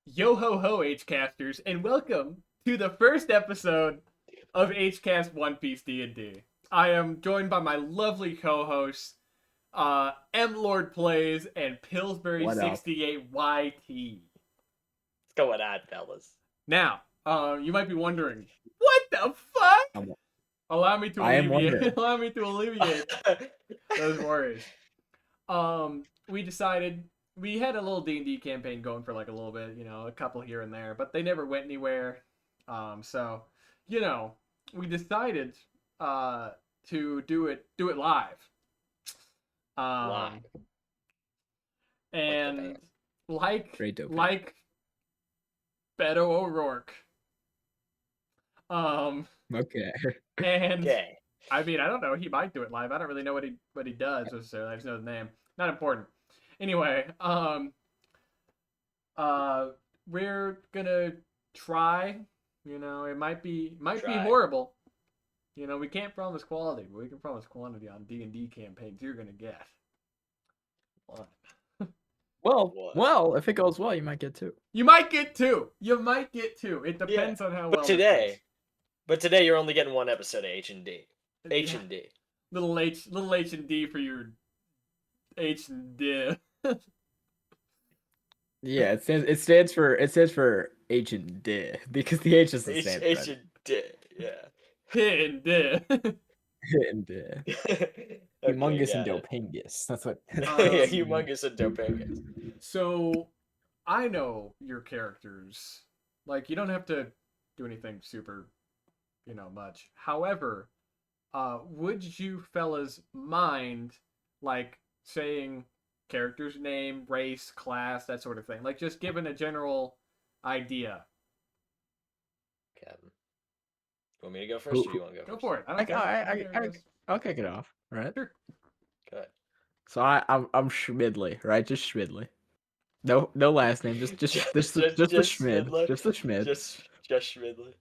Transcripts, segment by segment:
Yo ho ho, H-Casters, and welcome to the first episode of H-Cast One Piece DnD. I am joined by my lovely co-hosts, M Lord Plays and Pillsbury What up? 68 YT. What's going on, fellas? Now, you might be wondering, what the fuck? I'm- Allow me to I am alleviate. wondering. Allow me to alleviate those worries. We decided we had a little D&D campaign going for like a little bit, a couple here and there, but they never went anywhere. So, we decided to do it live. Live. And like Great dope. like Beto O'Rourke. Okay. And Okay. I mean, I don't know. He might do it live. I don't really know what he does necessarily. I just know the name. Not important. Anyway, we're gonna try. It might be Try. horrible. We can't promise quality, but we can promise quantity on D&D campaigns you're gonna get. One. Well, if it goes well, you might get two. You might get two. It depends on how well. But today you're only getting one episode of H&D. H&D. Little H and D for your H and D. Yeah, it stands for H and D because the H is the H same. H&D. Yeah. And D. And humongous and dopingus. That's what. Yeah, humongous and dopingus. So, I know your characters. Like, you don't have to do anything super, much. However, would you fellas mind, like, saying character's name, race, class, that sort of thing? Like, just giving a general idea. Captain. You want me to go first, or you want to go Go first? for it. I don't care. I'll kick it off. Right. Sure. Go ahead. So I'm Schmidley, right? Just Schmidley. No last name. Just the Schmid. Schmidley. Just the Schmid. Just Schmidley.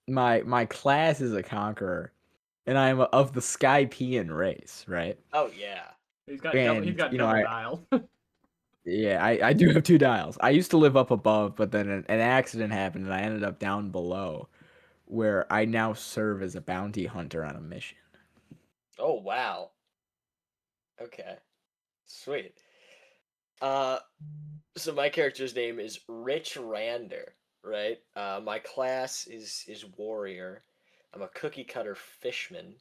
My class is a conqueror, and I am of the Skypean race, right? Oh yeah. He's got And, double I- dial. Yeah, I do have two dials. I used to live up above, but then an accident happened, and I ended up down below, where I now serve as a bounty hunter on a mission. Oh wow. Okay. Sweet. So my character's name is Rich Rander, right? My class is warrior. I'm a cookie cutter fishman.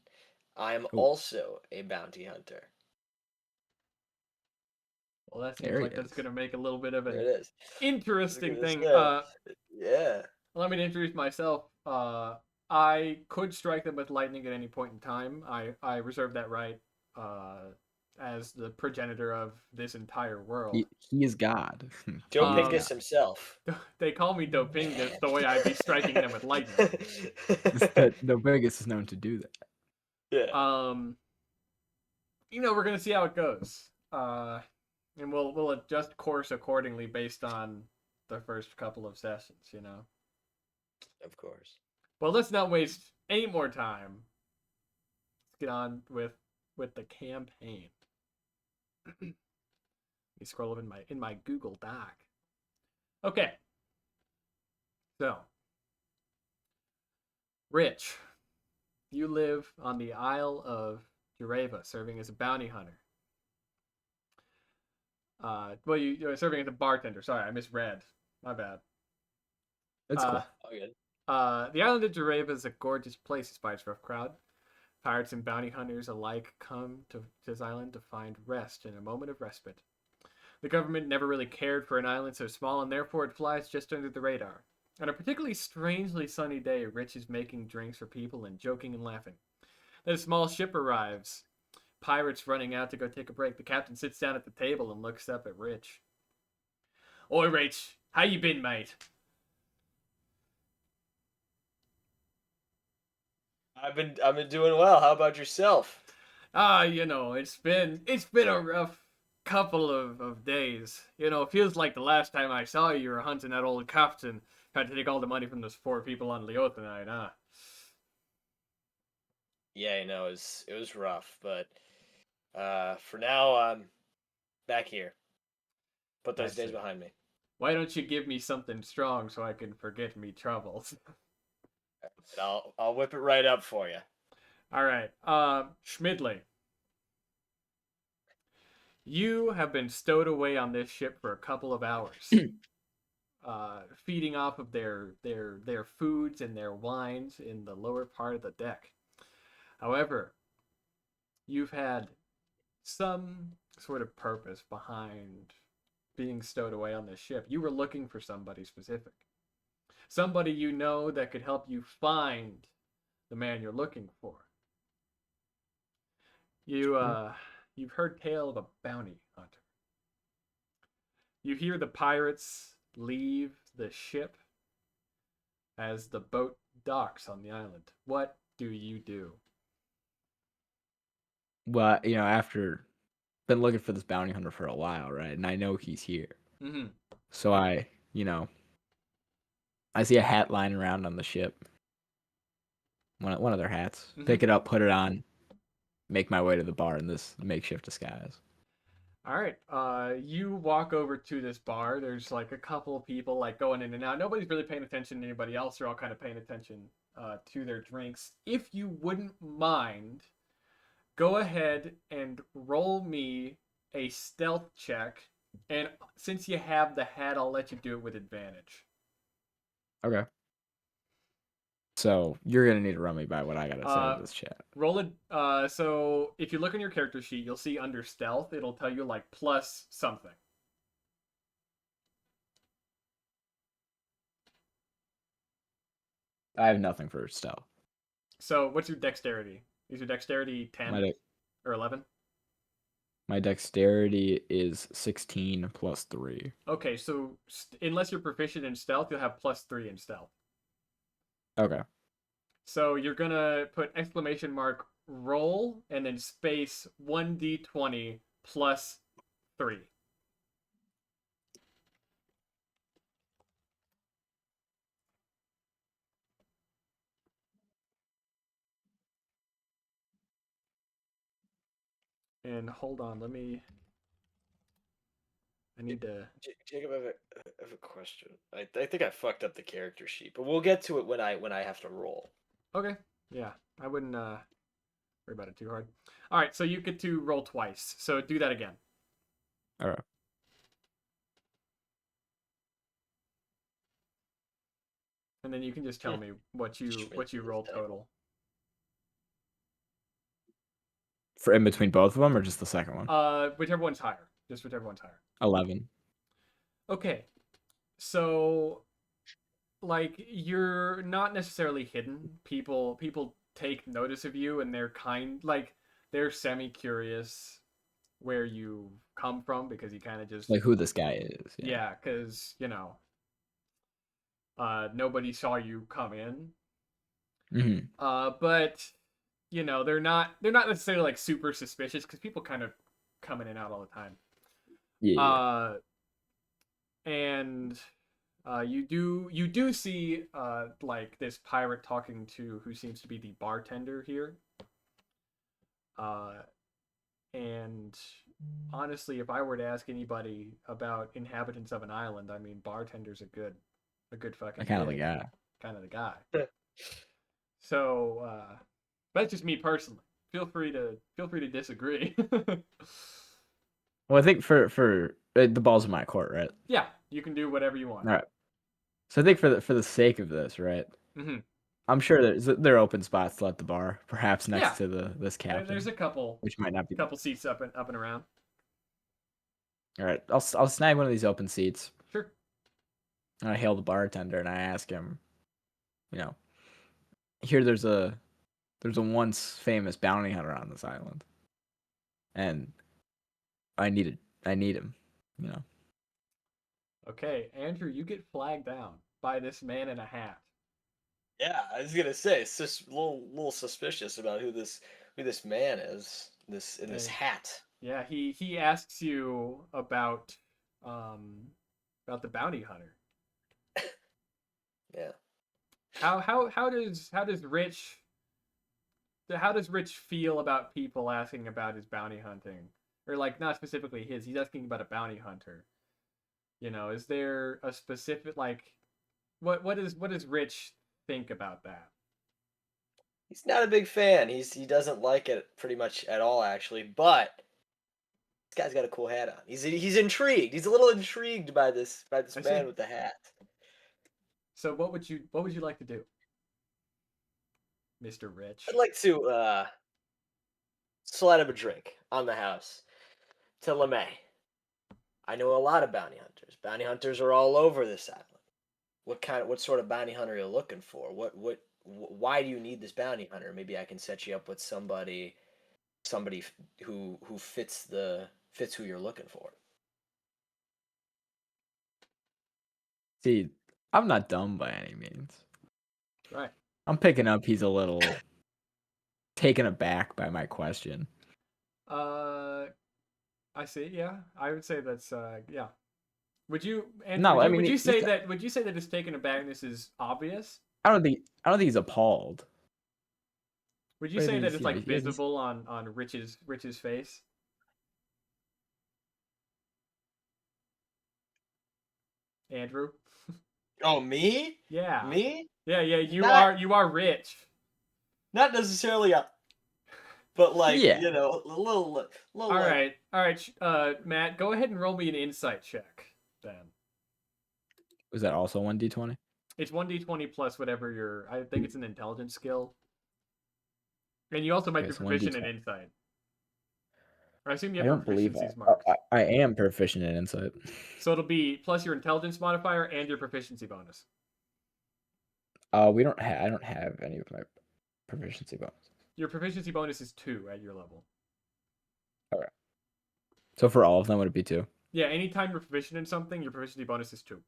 I am Ooh. also a bounty hunter. Well, that seems There like he that's is. going to make a little bit of There an it is. interesting Look at thing. this Yeah. Let me introduce myself. I could strike them with lightning at any point in time. I reserve that right as the progenitor of this entire world. He is God. Dopingus himself. They call me Dopingus the way I'd be striking them with lightning. The biggest is known to do that. Yeah. We're gonna see how it goes. And we'll adjust course accordingly based on the first couple of sessions, Of course. Well, let's not waste any more time. Let's get on with the campaign. Let me scroll up in my Google Doc. Okay. So, Rich, you live on the Isle of Jureva, serving as a bounty hunter. Well, you're serving as a bartender. Sorry, I misread. My bad. That's cool. Oh, good. The island of Jureva is a gorgeous place despite its rough crowd. Pirates and bounty hunters alike come to this island to find rest and a moment of respite. The government never really cared for an island so small, and therefore it flies just under the radar. On a particularly strangely sunny day, Rich is making drinks for people and joking and laughing. Then a small ship arrives. Pirates running out to go take a break. The captain sits down at the table and looks up at Rich. Oi, Rich, how you been, mate? I've been doing well. How about yourself? It's been a rough couple of days. It feels like the last time I saw you were hunting that old captain, trying to take all the money from those 4 people on Leothanite, huh? Yeah, it was rough, but for now I'm back here. Put those days behind me. Why don't you give me something strong so I can forget me troubles? And I'll whip it right up for you. All right. Schmidley, you have been stowed away on this ship for a couple of hours, feeding off of their foods and their wines in the lower part of the deck. However, you've had some sort of purpose behind being stowed away on this ship. You were looking for somebody specific, somebody you know that could help you find the man you're looking for. You've heard tale of a bounty hunter. You hear the pirates leave the ship as the boat docks on the island. What do you do? Well, after been looking for this bounty hunter for a while, right? And I know he's here. Mm-hmm. So I see a hat lying around on the ship. One of their hats. Mhm. Pick it up, put it on, make my way to the bar in this makeshift disguise. All right. You walk over to this bar. There's like a couple of people like going in and out. Nobody's really paying attention to anybody else. They're all kind of paying attention to their drinks. If you wouldn't mind, go ahead and roll me a stealth check. And since you have the hat, I'll let you do it with advantage. Okay. So you're gonna need to run me by what I gotta say to this chat. Roll it. So if you look on your character sheet, you'll see under stealth, it'll tell you like plus something. I have nothing for stealth. So what's your dexterity? Is your dexterity 10 or 11? My dexterity is 16 plus 3. Okay, so unless you're proficient in stealth, you'll have plus 3 in stealth. Okay. So you're gonna put exclamation mark roll and then space 1d20 plus 3. And hold on, I need to. Jacob, I have a question. I think I fucked up the character sheet, but we'll get to it when I have to roll. Okay, yeah, I wouldn't worry about it too hard. All right, so you get to roll twice. So do that again. All right. And then you can just tell me what you roll total. For in between both of them, or just the second one? Whichever one's higher. Just whichever one's higher. 11. Okay, so like you're not necessarily hidden. People take notice of you, and they're semi curious where you come from because you kind of just Like who this guy is. yeah, because nobody saw you come in. Mm-hmm. But they're not necessarily like super suspicious because people kind of come in and out all the time. Yeah. And you do see like this pirate talking to who seems to be the bartender here. And honestly, if I were to ask anybody about inhabitants of an island, I mean, bartender's a good fucking Kind of the gig. guy. Kind of the guy. So that's just me personally. Feel free to disagree. Well, I think for the ball's in my court, right? Yeah, you can do whatever you want. All right. So I think for the sake of this, right? Mm-hmm. I'm sure there are open spots at the bar, perhaps next to this captain. There's a couple, which might not be. Couple seats up and around. All right, I'll snag one of these open seats. Sure. And I hail the bartender and I ask him, here there's a once famous bounty hunter on this island, and I need him. Okay, Andrew, you get flagged down by this man in a hat. Yeah, I was gonna say it's just a little suspicious about who this man is. This hat. Yeah, he asks you about the bounty hunter. Yeah. How does Rich feel about people asking about his bounty hunting, or like not specifically his? He's asking about a bounty hunter. Is there a specific like what does Rich think about that? He's not a big fan. He doesn't like it pretty much at all, actually. But this guy's got a cool hat on. He's intrigued. He's a little intrigued by this I see. man with the hat. So what would you like to do, Mr. Rich? I'd like to slide him a drink on the house to LeMay. I know a lot of bounty hunters. Bounty hunters are all over this island. What sort of bounty hunter are you looking for? Why do you need this bounty hunter? Maybe I can set you up with somebody who fits who you're looking for. See, I'm not dumb by any means. Right. I'm picking up he's a little taken aback by my question. I see. Yeah, I would say that's yeah. Would you and No, would I you, mean would you he's say that would you say that his taken abackness is obvious? I don't think he's appalled. Would you But I say think that he's, it's you know, like he has- visible on Rich's face? Andrew? Oh, me? Yeah. Me? Yeah, you Not are rich. not necessarily but like Yeah. a little All like, right. Matt, go ahead and roll me an insight check then. Was that also 1d20? It's 1d20 plus whatever I think it's an intelligence skill. And you also might Okay, be so proficient in 1d20. insight. I assume you I have don't believe proficiencies marked. I am proficient in insight. So it'll be plus your intelligence modifier and your proficiency bonus. I don't have any of my proficiency bonus. Your proficiency bonus is 2 at your level. Okay. So for all of them, would it be 2? Yeah, anytime you're proficient in something, your proficiency bonus is 2.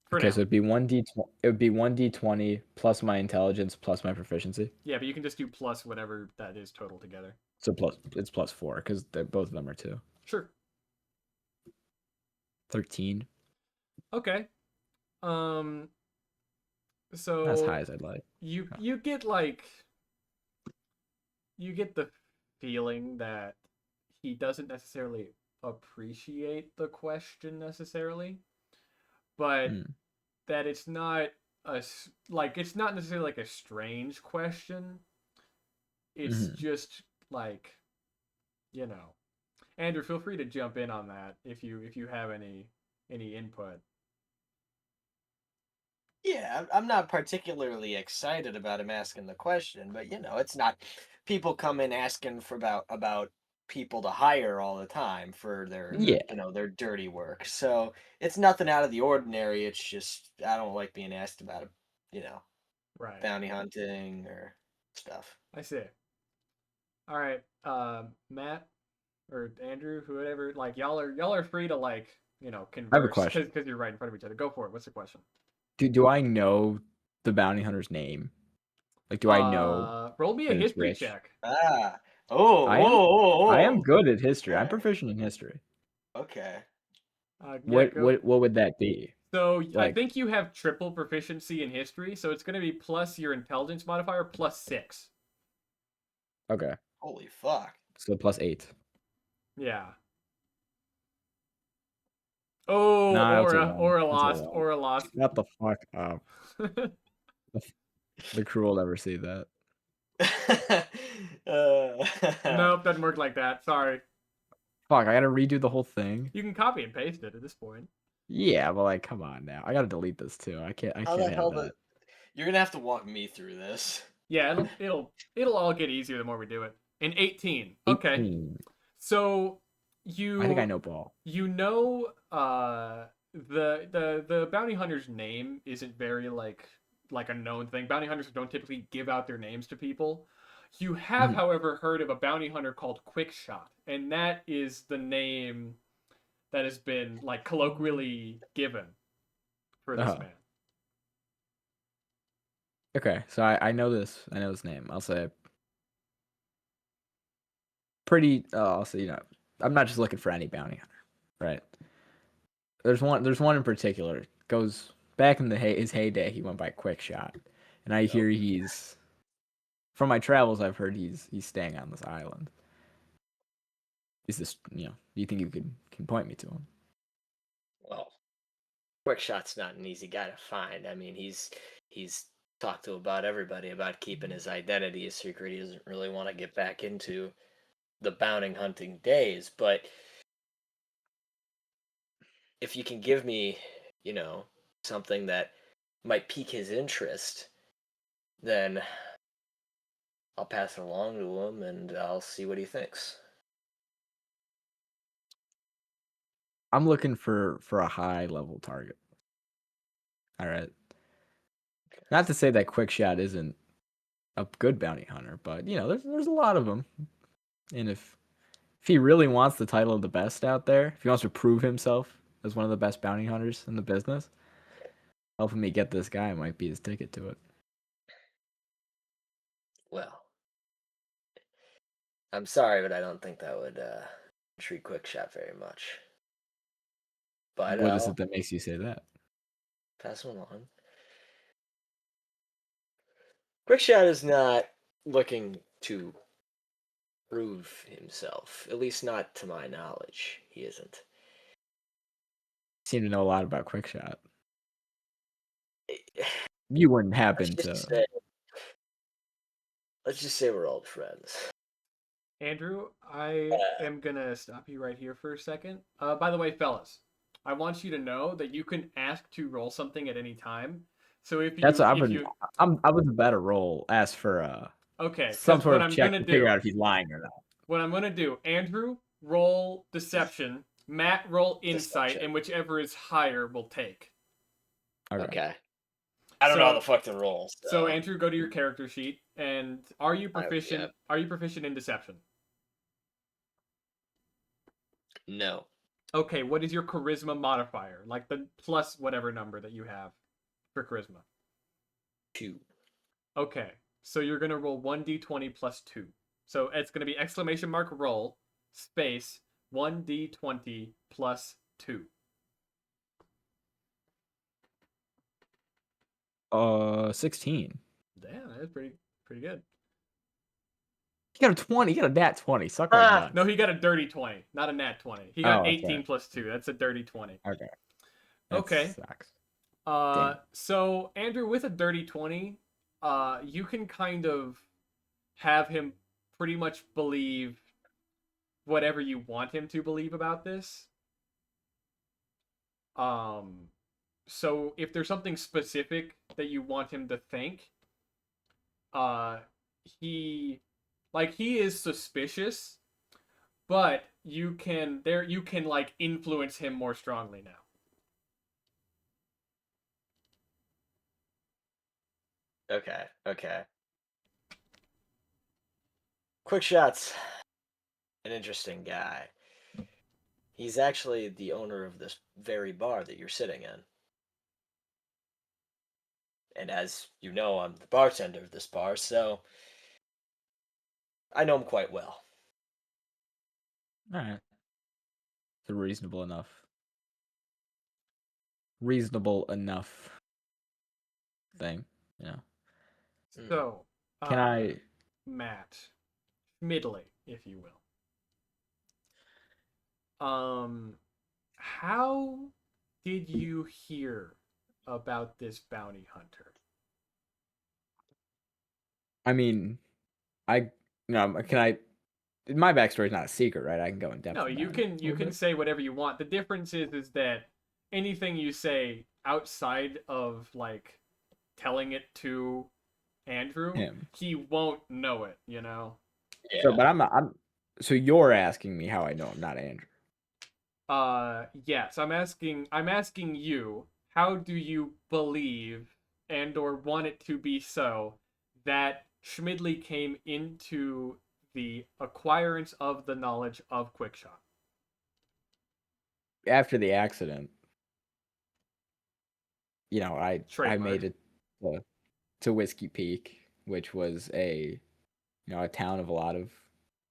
For Okay, now. so it'd be 1d20. It would be 1d20 plus my intelligence plus my proficiency. Yeah, but you can just do plus whatever that is total together. So it's plus 4 because both of them are 2. Sure. 13. Okay. So Not as high as I'd like. you get the feeling that he doesn't necessarily appreciate the question necessarily, but that it's not it's not necessarily like a strange question. It's just like, Andrew, feel free to jump in on that if you have any input. yeah, I'm not particularly excited about him asking the question, but it's not people come in asking for about people to hire all the time for Yeah. their dirty work. So it's nothing out of the ordinary. It's just I don't like being asked about Right. bounty hunting or stuff. I see. All right, Matt or Andrew, whoever, like y'all are free to converse. I have a question. Because you're right in front of each other. Go for it. What's the question? Do I know the bounty hunter's name? Like, do I know? Roll me a that it's history Rich? check. Ah. I am good at history. I'm Okay. proficient in history. Okay. Yeah, What would that be? So I Like- think you have triple proficiency in history, so it's going to be plus your intelligence modifier plus 6. Okay. Holy fuck. So plus 8. Yeah. Oh, Nah, I'll take Aura one. lost. That's all. Aura lost. Shut the fuck up. The crew will never see that. Nope, doesn't work like that. Sorry. Fuck, I gotta redo the whole thing. You can copy and paste it at this point. Yeah, but like, come on now. I gotta delete this too. I can't How the have hell that. You're gonna have to walk me through this. Yeah, it'll all get easier the more we do it. In 18. Okay. 18. So I think I know ball. The bounty hunter's name isn't very like a known thing. Bounty hunters don't typically give out their names to people. You have, however, heard of a bounty hunter called Quickshot, and that is the name that has been like colloquially given for this man. Okay, so I know this. I know his name. I'll say pretty. I'll say I'm not just looking for any bounty hunter, right? There's one in particular. Goes back in his heyday. He went by Quickshot, and I hear he's. From my travels, I've heard he's staying on this island. Is this do you think you can point me to him? Well, Quickshot's not an easy guy to find. I mean, he's talked to about everybody about keeping his identity a secret. He doesn't really want to get back into the bounty hunting days, but if you can give me, something that might pique his interest, then I'll pass it along to him and I'll see what he thinks. I'm looking for a high level target. All right. Not to say that Quickshot isn't a good bounty hunter, but there's a lot of them. And if he really wants the title of the best out there, if he wants to prove himself as one of the best bounty hunters in the business, helping me get this guy might be his ticket to it. Well, I'm sorry, but I don't think that would intrigue Quickshot very much. But What is it that makes you say that? pass him along. Quickshot is not looking to prove himself, at least not to my knowledge. He isn't. Seem to know a lot about Quickshot. You wouldn't happen to. Let's just say we're old friends. Andrew, I am gonna stop you right here for a second. By the way, fellas, I want you to know that you can ask to roll something at any time. So if you, I was a better roll. Ask for okay, some sort of check to figure out if he's lying or not. What I'm gonna do, Andrew, roll deception. Matt, roll insight, and whichever is higher will take. Okay. I don't know how the fuck to roll. So Andrew, go to your character sheet, and are you proficient? Are you proficient in deception? No. Okay, what is your charisma modifier? Like the plus whatever number that you have for charisma. 2. Okay, so you're gonna roll 1d20 plus 2. So it's gonna be exclamation mark roll space 1d20 plus 2. 16. Damn, that's pretty good. He got a 20. He got a nat 20. Suck my nuts. No, he got a dirty 20, not a nat 20. He got 18 plus 2. That's a dirty 20. Okay. Okay. Sucks. So Andrew, with a dirty 20, you can kind of have him pretty much believe whatever you want him to believe about this. So if there's something specific that you want him to think, he is suspicious, but you can like influence him more strongly now. Okay. Quickshot's an interesting guy. He's actually the owner of this very bar that you're sitting in. And as you know, I'm the bartender of this bar, so I know him quite well. All right. It's a reasonable enough thing, So, can I, Matt Schmidley, if you will. How did you hear about this bounty hunter? I mean, can I? My backstory is not a secret, right? I can go in depth. No, you can say whatever you want. The difference is that anything you say outside of like telling it to Andrew, he won't know it. Yeah. So, but I'm. So you're asking me how I know him, not Andrew. Yes, I'm asking you, how do you believe and or want it to be so that Schmidley came into the acquirance of the knowledge of Quickshot? After the accident, I made it to Whiskey Peak, which was a town of a lot of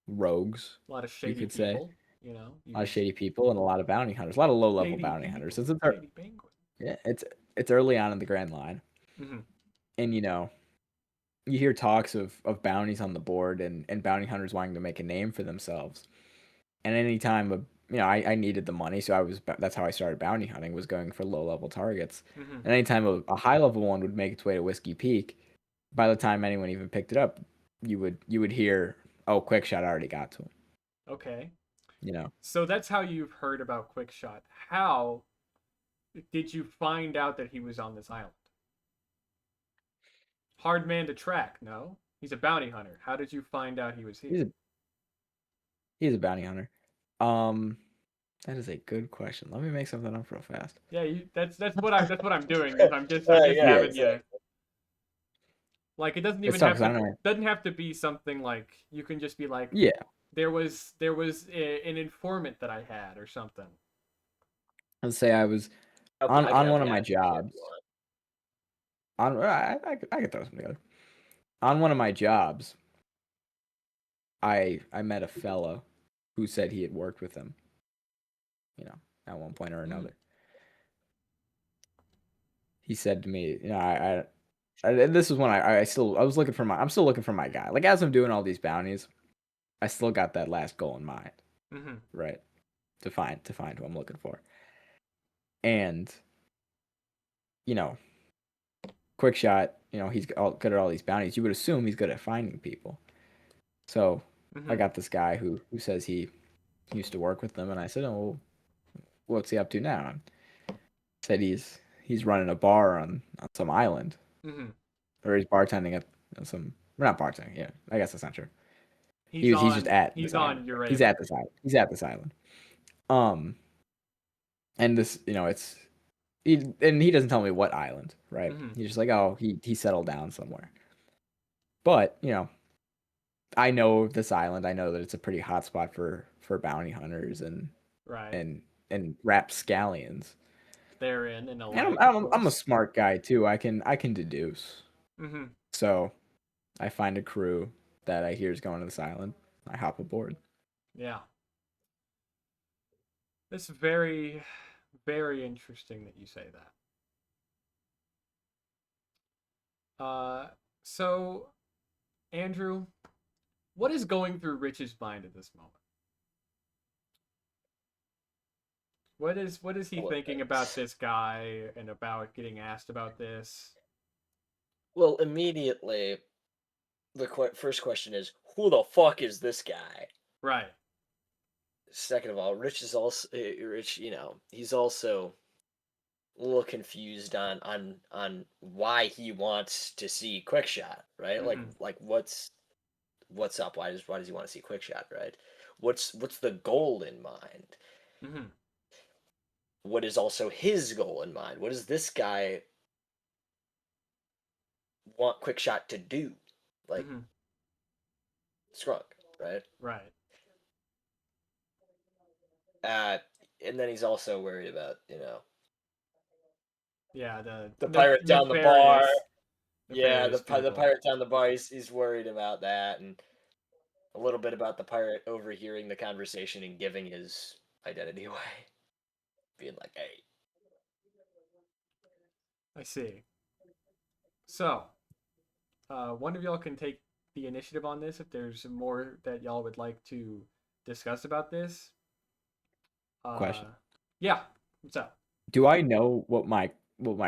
rogues, a lot of shady you could people, say. A lot of shady people and a lot of bounty hunters, a lot of low-level bounty hunters. It's early on in the Grand Line, and you hear talks of bounties on the board and bounty hunters wanting to make a name for themselves. And anytime I needed the money, so that's how I started bounty hunting, was going for low level targets. Mm-hmm. And anytime a high level one would make its way to Whiskey Peak, by the time anyone even picked it up, you would hear, oh, Quick Shot already got to him. Okay. You know, So that's how you've heard about Quickshot. How did you find out that he was on this island? Hard man to track, no? He's a bounty hunter. How did you find out he was here? he's a bounty hunter. Um, that is a good question. Let me make something up real fast. Yeah, that's what I'm doing. Is I'm just Yeah, having exactly. you like it doesn't It's even tough have because I to don't know. doesn't have to be something like you can just be like Yeah, an informant that I had or something. let's say I was I can on help one you of my out if you jobs. want. I could throw something together. On one of my jobs, I met a fella who said he had worked with him, at one point or another. He said to me, and this is when I was looking for I'm still looking for my guy. Like as I'm doing all these bounties, I still got that last goal in mind, Mm-hmm. right? To find who I'm looking for. And you know, Quick Shot, he's good at all these bounties. You would assume he's good at finding people. So Mm-hmm. I got this guy who says he used to work with them, and I said, "Oh, well, what's he up to now?" And said he's running a bar on some island, Mm-hmm. or he's bartending at some. We're not bartending. Yeah, I guess that's not true. He's just at this He's island. on He's Jureva. at this island. He's at this island. Um, and this, it's he doesn't tell me what island, right? Mm-hmm. He's just like, oh, he settled down somewhere. But I know this island. I know that it's a pretty hot spot for bounty hunters Right. and rapscallions. Therein and And alike, of I'm a course. smart guy too. I can deduce. Mm-hmm. So I find a crew that I hear is going to this island. I hop aboard. Yeah. It's very, very interesting that you say that. So Andrew, what is going through Rich's mind at this moment? What is he What- thinking about this guy and about getting asked about this? Well, immediately, the first question is, who the fuck is this guy? Right. Second of all, Rich is also Rich. He's also a little confused on why he wants to see Quickshot, right? Mm-hmm. Like what's up? Why does he want to see Quickshot, right? What's the goal in mind? Mm-hmm. What is also his goal in mind? What does this guy want Quickshot to do? Like Mm-hmm. Scrunk, right? Right. Uh, and then he's also worried about Yeah. the pirate down the bar. Yeah, Nefarious the people. pirate down the bar. He's worried about that, and a little bit about the pirate overhearing the conversation and giving his identity away, being like, "Hey, I see. So, one of y'all can take the initiative on this if there's more that y'all would like to discuss about this. Uh, Question: yeah. What's up? Do I know what my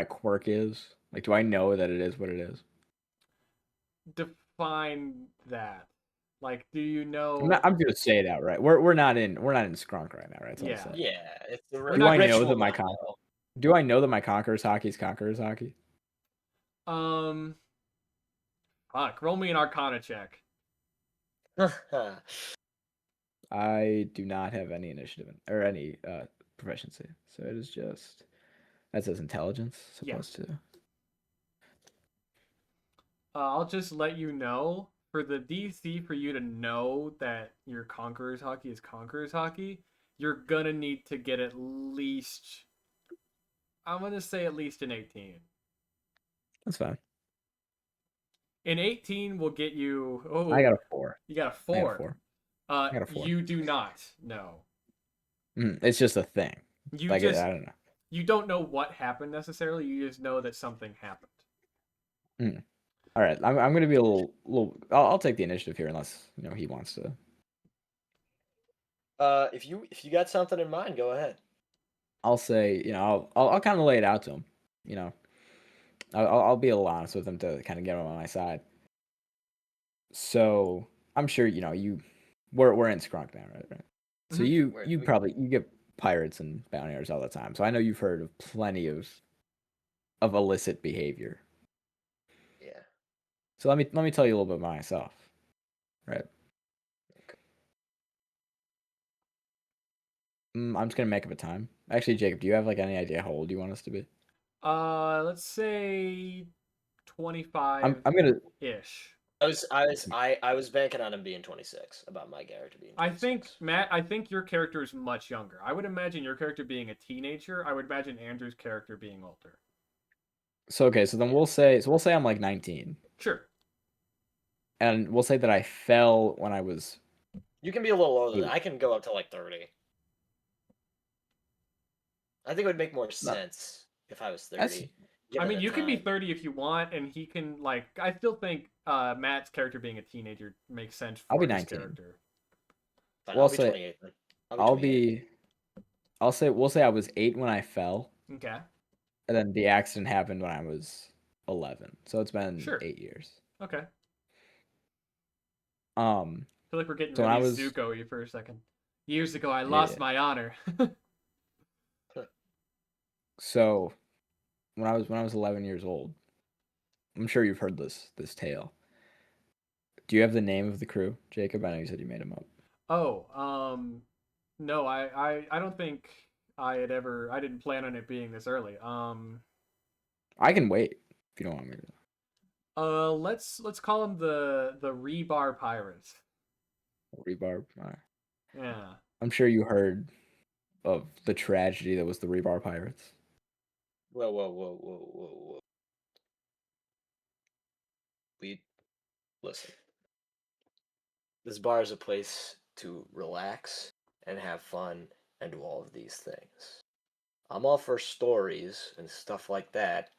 quirk is? Like, do I know that it is what it is? Define that. Like, do you I'm know? not. I'm gonna say it outright. We're not in Skronk right now, right? That's all I'm Yeah. saying. yeah, it's the We're Do not I gonna. know rich that will my not know." Do I know that my Conqueror's hockey is Conqueror's hockey? Um. Fuck. Roll me an Arcana check. I do not have any initiative or any proficiency, so it is just that says intelligence Yeah. supposed to. I'll just let you know for the DC for you to know that your Conqueror's hockey is Conqueror's hockey. You're gonna need to get at least. I'm gonna say at least an 18. That's fine. An 18 will get you. I got Oh, a 4. you got a I got a 4. 4. I got a 4. You do not know. It's just a thing. You Like just I don't know. you don't know what happened necessarily. You just know that something happened. Mm. All right, I'm gonna be a little. I'll take the initiative here unless he wants to. If you got something in mind, go ahead. I'll say, I'll kind of lay it out to him. You know, I'll be a little honest with him to kind of get him on my side. So I'm sure we're in Skronk now, right? So Mhm. you get pirates and bounty hunters all the time. So I know you've heard of plenty of illicit behavior. Yeah. So let me tell you a little bit about myself, right? I'm just gonna make up a time. Actually, Jacob, do you have like any idea how old you want us to be? Let's say I'm 25 gonna. ish. I was banking on him being 26, about my character being I think 26. Matt, I think your character is much younger. I would imagine your character being a teenager. I would imagine Andrew's character being older. So okay, so then we'll say I'm like 19, Sure. and we'll say that I fell when I was You can be a little older. 8. I can go up to like 30. I think it would make more No, sense if I was that's 30. I Given mean, the you can be time. 30 if you want, and he can like. I still think Matt's character being a teenager makes sense I'll for be his 19. character. Fine, We'll I'll be say 28 then. I'll be I'll 28. be we'll say I was 8 when I fell, Okay. and then the accident happened when I was 11. So it's been Sure. 8 years. Okay. Um, I feel like we're getting so when I really was Zuko-y for a second. Years ago, I yeah, lost my honor. so when I was 11 years old, I'm sure you've heard this tale. Do you have the name of the crew, Jacob? I know you said you made them up. Oh, no, I don't think I didn't plan on it being this early. I can wait if you don't want me to. Let's call them the Rebar Pirates. Rebar. Yeah. I'm sure you heard of the tragedy that was the Rebar Pirates. Whoa, whoa, whoa, whoa, whoa, whoa. We listen. This bar is a place to relax and have fun and do all of these things. I'm all for stories and stuff like that,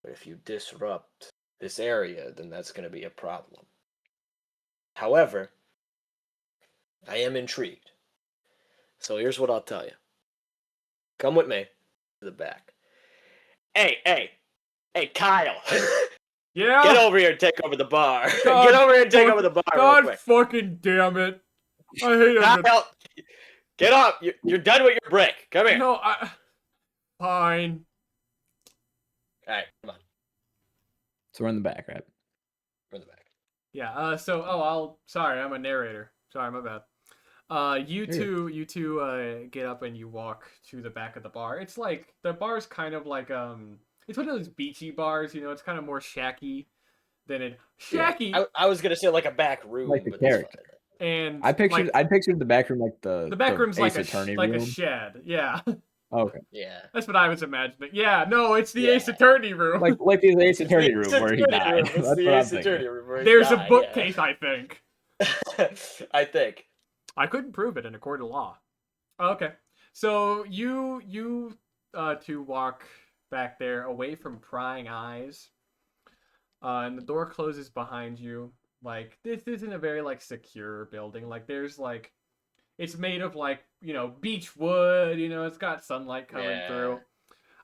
but if you disrupt this area, then that's going to be a problem. However, I am intrigued. So here's what I'll tell you. Come with me to the back. Hey, Kyle. Yeah. Get over here and take over the bar. God Get over here and take over the bar real God quick. fucking damn it! I hate him. Kyle, get up. You're done with your break. Come here. No, fine. All right, come on. So we're in the back, right? We're in the back. Yeah. Sorry, I'm a narrator. Sorry, my bad. You two get up and you walk to the back of the bar. It's like the bar's kind of like it's one of those beachy bars. It's kind of more shacky than it shacky. I was gonna say like a back room, Like the but that's character. fine. And I pictured the back room like the back room's like Ace Attorney like a room. shed. Yeah. Oh, okay. Yeah. That's what I was imagining. Yeah, no, it's the Yeah. Ace Attorney room. Like the Ace Attorney It's room the where he Attorney died. room. It's That's the what I'm Ace Attorney thinking. room where he There's a died, bookcase, I think. yeah. I think. I couldn't prove it in a court of law. Okay. So you two walk back there away from prying eyes. And the door closes behind you. Like this isn't a very like secure building. Like there's like it's made of like, beech wood, it's got sunlight coming through.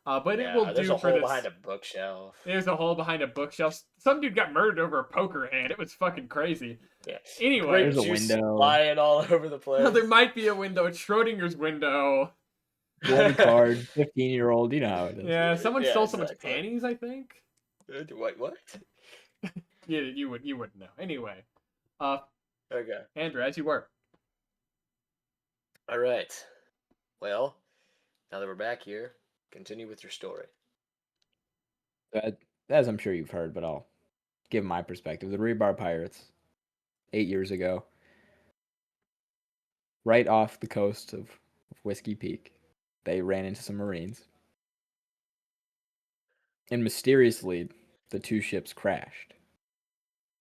But it will Yeah, there's do a for hole this. behind a bookshelf. There's a hole behind a bookshelf. Some dude got murdered over a poker hand. It was fucking crazy. Yeah. Anyway, There's a Grape juice window. flying all over the place. there might be a window. It's Schrodinger's window. One card, 15-year-old. You know how it is. Yeah, someone Yeah, stole someone's exactly. panties, I think. Wait, what? Yeah, you wouldn't know. Anyway, Okay. Andrew, as you were. All right. Well, now that we're back here, continue with your story. As I'm sure you've heard, but I'll give my perspective. The Rebar Pirates, 8 years ago, right off the coast of Whiskey Peak, they ran into some Marines. And mysteriously, the two ships crashed.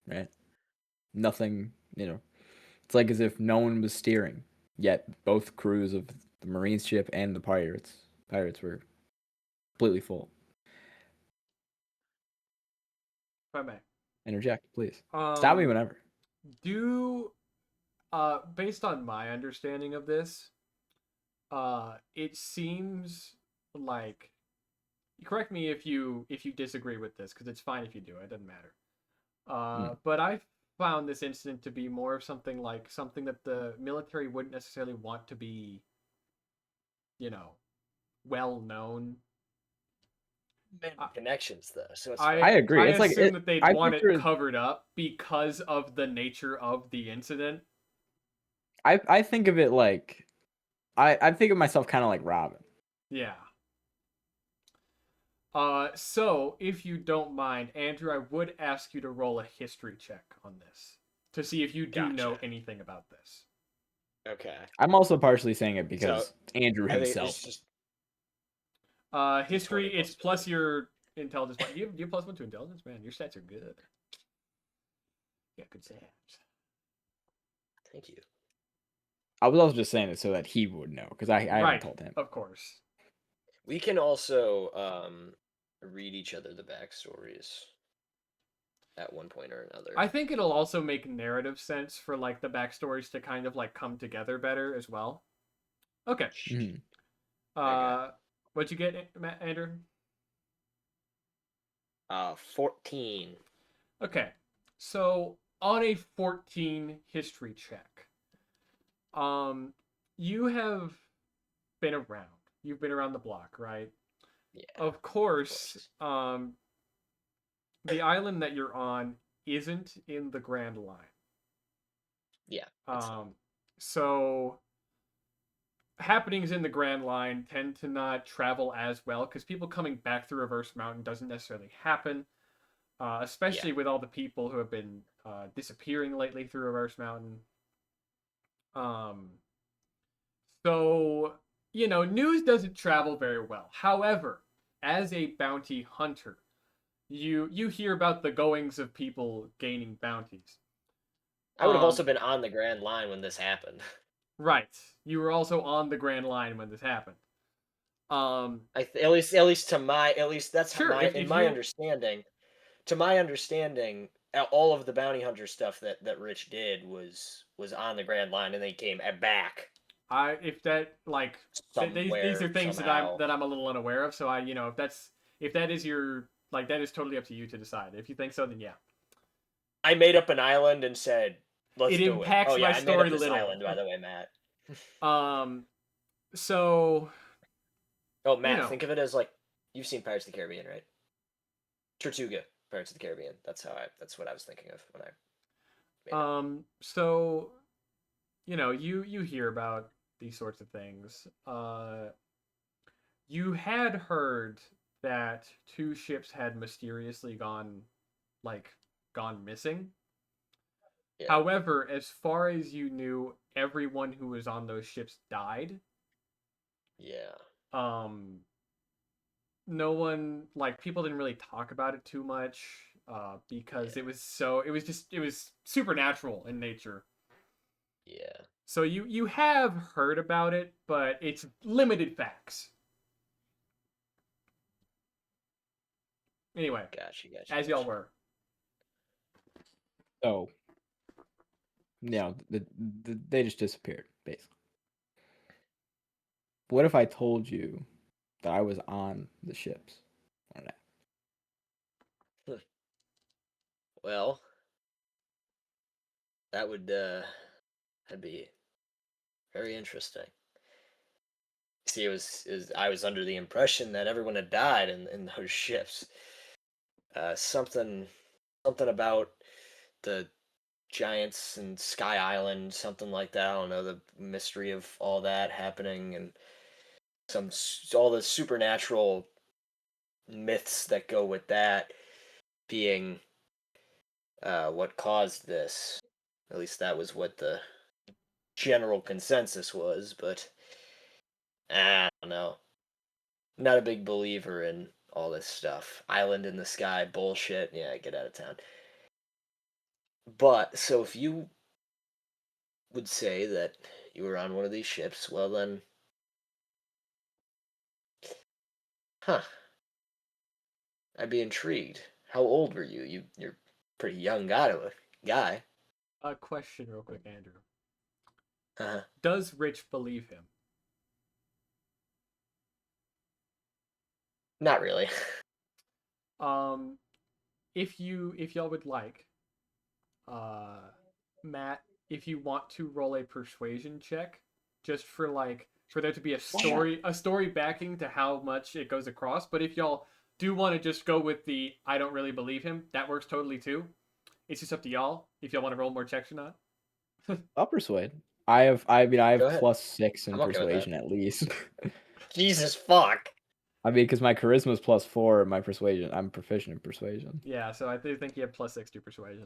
Right? Nothing, it's like as if no one was steering. Yet both crews of the Marines ship and the pirates were completely full. If I may. Interject, please. Stop me whenever. Based on my understanding of this, it seems like, correct me if you disagree with this, because it's fine if you do. It doesn't matter. Mm. But I found this incident to be more of something like something that the military wouldn't necessarily want to be, you know, well known. Many I, connections though, so it's I I fine. agree. I It's like assume that they'd I want it picture it. covered up because of the nature of the incident. I think of it like I think of myself kind of like Robin. Yeah. So if you don't mind, Andrew, I would ask you to roll a history check on this to see if you do know Gotcha. anything about this. Okay. I'm also partially saying it So because Andrew I think himself. it's just History, D20 it's plus plus your intelligence. You have plus one to intelligence, man. Your stats are good. Yeah, good stats. Thank you. I was also just saying it so that he would know because I haven't Right, told him. of course. We can also read each other the backstories at one point or another. I think it'll also make narrative sense for like the backstories to kind of like come together better as well. Okay. Mhm. Okay. What'd you get, Andrew? 14. Okay. So on a 14 history check, um, you have been around. You've been around the block, right? Yeah, Of of course, course. the island that you're on isn't in the Grand Line. Yeah, it's not. So happenings in the Grand Line tend to not travel as well because people coming back through Reverse Mountain doesn't necessarily happen, Yeah, especially with all the people who have been disappearing lately through Reverse Mountain. Um, so, news doesn't travel very well. However, as a bounty hunter, you hear about the goings of people gaining bounties. I would have also Um, been on the Grand Line when this happened. right. You were also on the Grand Line when this happened. At least that's how Sure. my If in my you, understanding. To my understanding, all of the bounty hunter stuff that Rich did was on the Grand Line, and they came back if that like these are somewhere things that somehow. I'm a little unaware of. So if that is your like that is totally up to you to decide. If you think so, then yeah. I made up an island and said, "Let's It do it." Oh impacts my yeah, I made up story this little. island, by the way, Matt. So Oh, you Matt, know, think of it as like you've seen Pirates of the Caribbean, right? Tortuga, Pirates of the Caribbean. That's what I was thinking of when I made it. so you hear about these sorts of things. You had heard that two ships had mysteriously like gone missing. Yeah, However, as far as you knew, everyone who was on those ships died. yeah, Um, no one like people didn't really talk about it too much because yeah, it was supernatural in nature. yeah. So you have heard about it, but it's limited facts. Anyway, Gotcha, gotcha, as y'all gotcha. were. So they just disappeared basically. What if I told you that I was on the ships? On that? Well, that'd be very interesting. See, I was under the impression that everyone had died in those ships. Something about the giants and Sky Island, something like that. I don't know the mystery of all that happening and all the supernatural myths that go with that being what caused this. At least that was what the general consensus was, but I don't know. Not a big believer in all this stuff. Island in the sky bullshit. Yeah, get out of town. But so if you would say that you were on one of these ships, well then, huh? I'd be intrigued. How old were you? You're a pretty young guy. A question, real quick, Andrew. Uh-huh. Does Rich believe him? Not really. Um, if y'all would like, uh, Matt, if you want to roll a persuasion check, just for like for there to be a story backing to how much it goes across. But if y'all do want to just go with the I don't really believe him, that works totally too. It's just up to y'all if y'all want to roll more checks or not. I'll persuade. I have Go ahead. +6 in I'm okay with that. persuasion at least. Jesus fuck. I mean, because my charisma is +4, and my persuasion, I'm proficient in persuasion. Yeah, so I do think you have +6 to persuasion.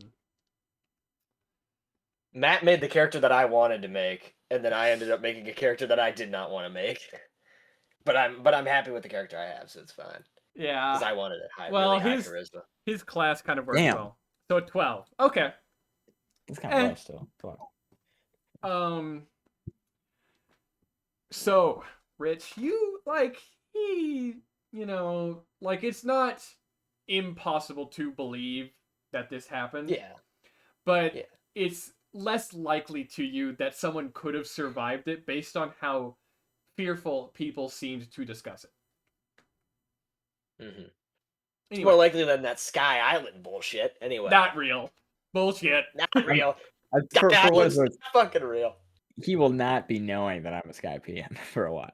Matt made the character that I wanted to make, and then I ended up making a character that I did not want to make. But I'm happy with the character I have, so it's fine. Yeah. Because I wanted it high, Well, really high charisma. his class kind of works Damn. well. So a 12. Okay. It's kind of Eh. rough still. Fuck. So, Rich, like it's not impossible to believe that this happened. Yeah. But Yeah. it's less likely to you that someone could have survived it based on how fearful people seemed to discuss it. Mm-hmm. It's Anyway, more likely than that Sky Island bullshit. Anyway. not real. Bullshit. Not real. For Sky what it's Island's worth, not fucking real. he will not be knowing that I'm a Sky PN for a while.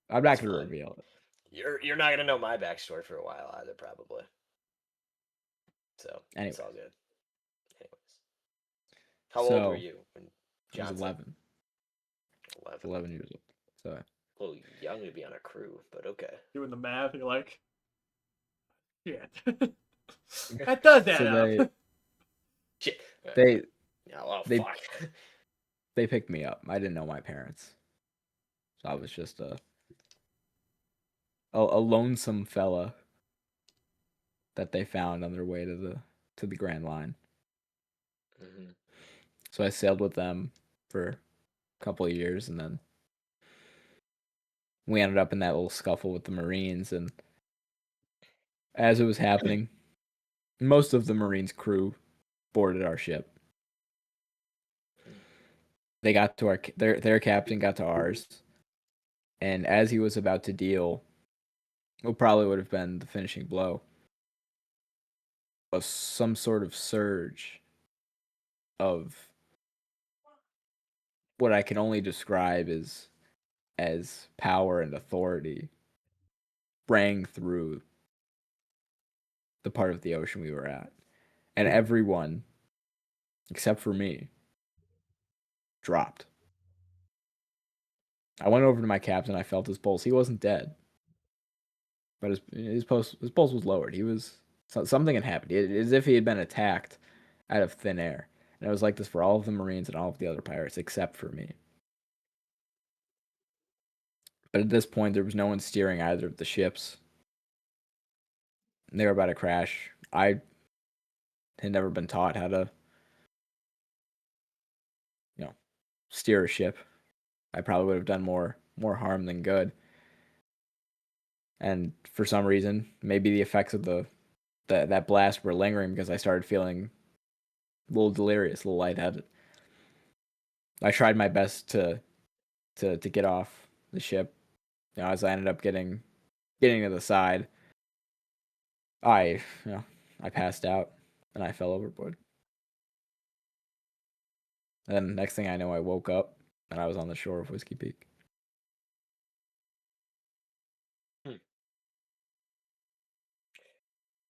I'm not going to fine. reveal it. You're not gonna know my backstory for a while either, probably. So Anyway. it's all good. Anyways, how old were you when I was Johnson? 11. 11 years old. So A little young to be on a crew, but okay. Doing the math, you're like, shit. That does add up. Shit. They Oh, they- fuck. they picked me up. I didn't know my parents, so I was just a lonesome fella that they found on their way to the Grand Line. Mm-hmm. So I sailed with them for a couple of years, and then we ended up in that little scuffle with the Marines. And as it was happening, most of the Marines' crew boarded our ship. They got to their captain got to ours, and as he was about to deal, what probably would have been the finishing blow, was some sort of surge of what I can only describe as power and authority rang through the part of the ocean we were at. And everyone, except for me, dropped. I went over to my captain. I felt his pulse. He wasn't dead, but his pulse was lowered. Something had happened. As if he had been attacked out of thin air. And it was like this for all of the Marines and all of the other pirates except for me. But at this point, there was no one steering either of the ships. They were about to crash. I had never been taught how to, steer a ship. I probably would have done more harm than good. And for some reason, maybe the effects of that blast were lingering because I started feeling a little delirious, a little lightheaded. I tried my best to get off the ship. As I ended up getting to the side, I passed out and I fell overboard. And then next thing I know, I woke up and I was on the shore of Whiskey Peak.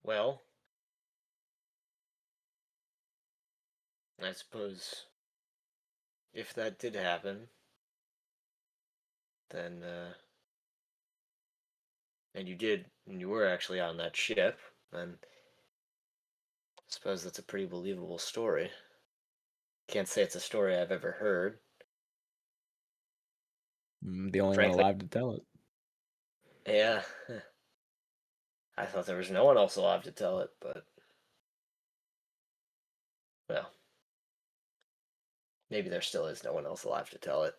Well, I suppose if that did happen, then and you were actually on that ship, then I suppose that's a pretty believable story. Can't say it's a story I've ever heard. I'm the only Frankly- one alive to tell it. Yeah. I thought there was no one else alive to tell it, but well, maybe there still is no one else alive to tell it.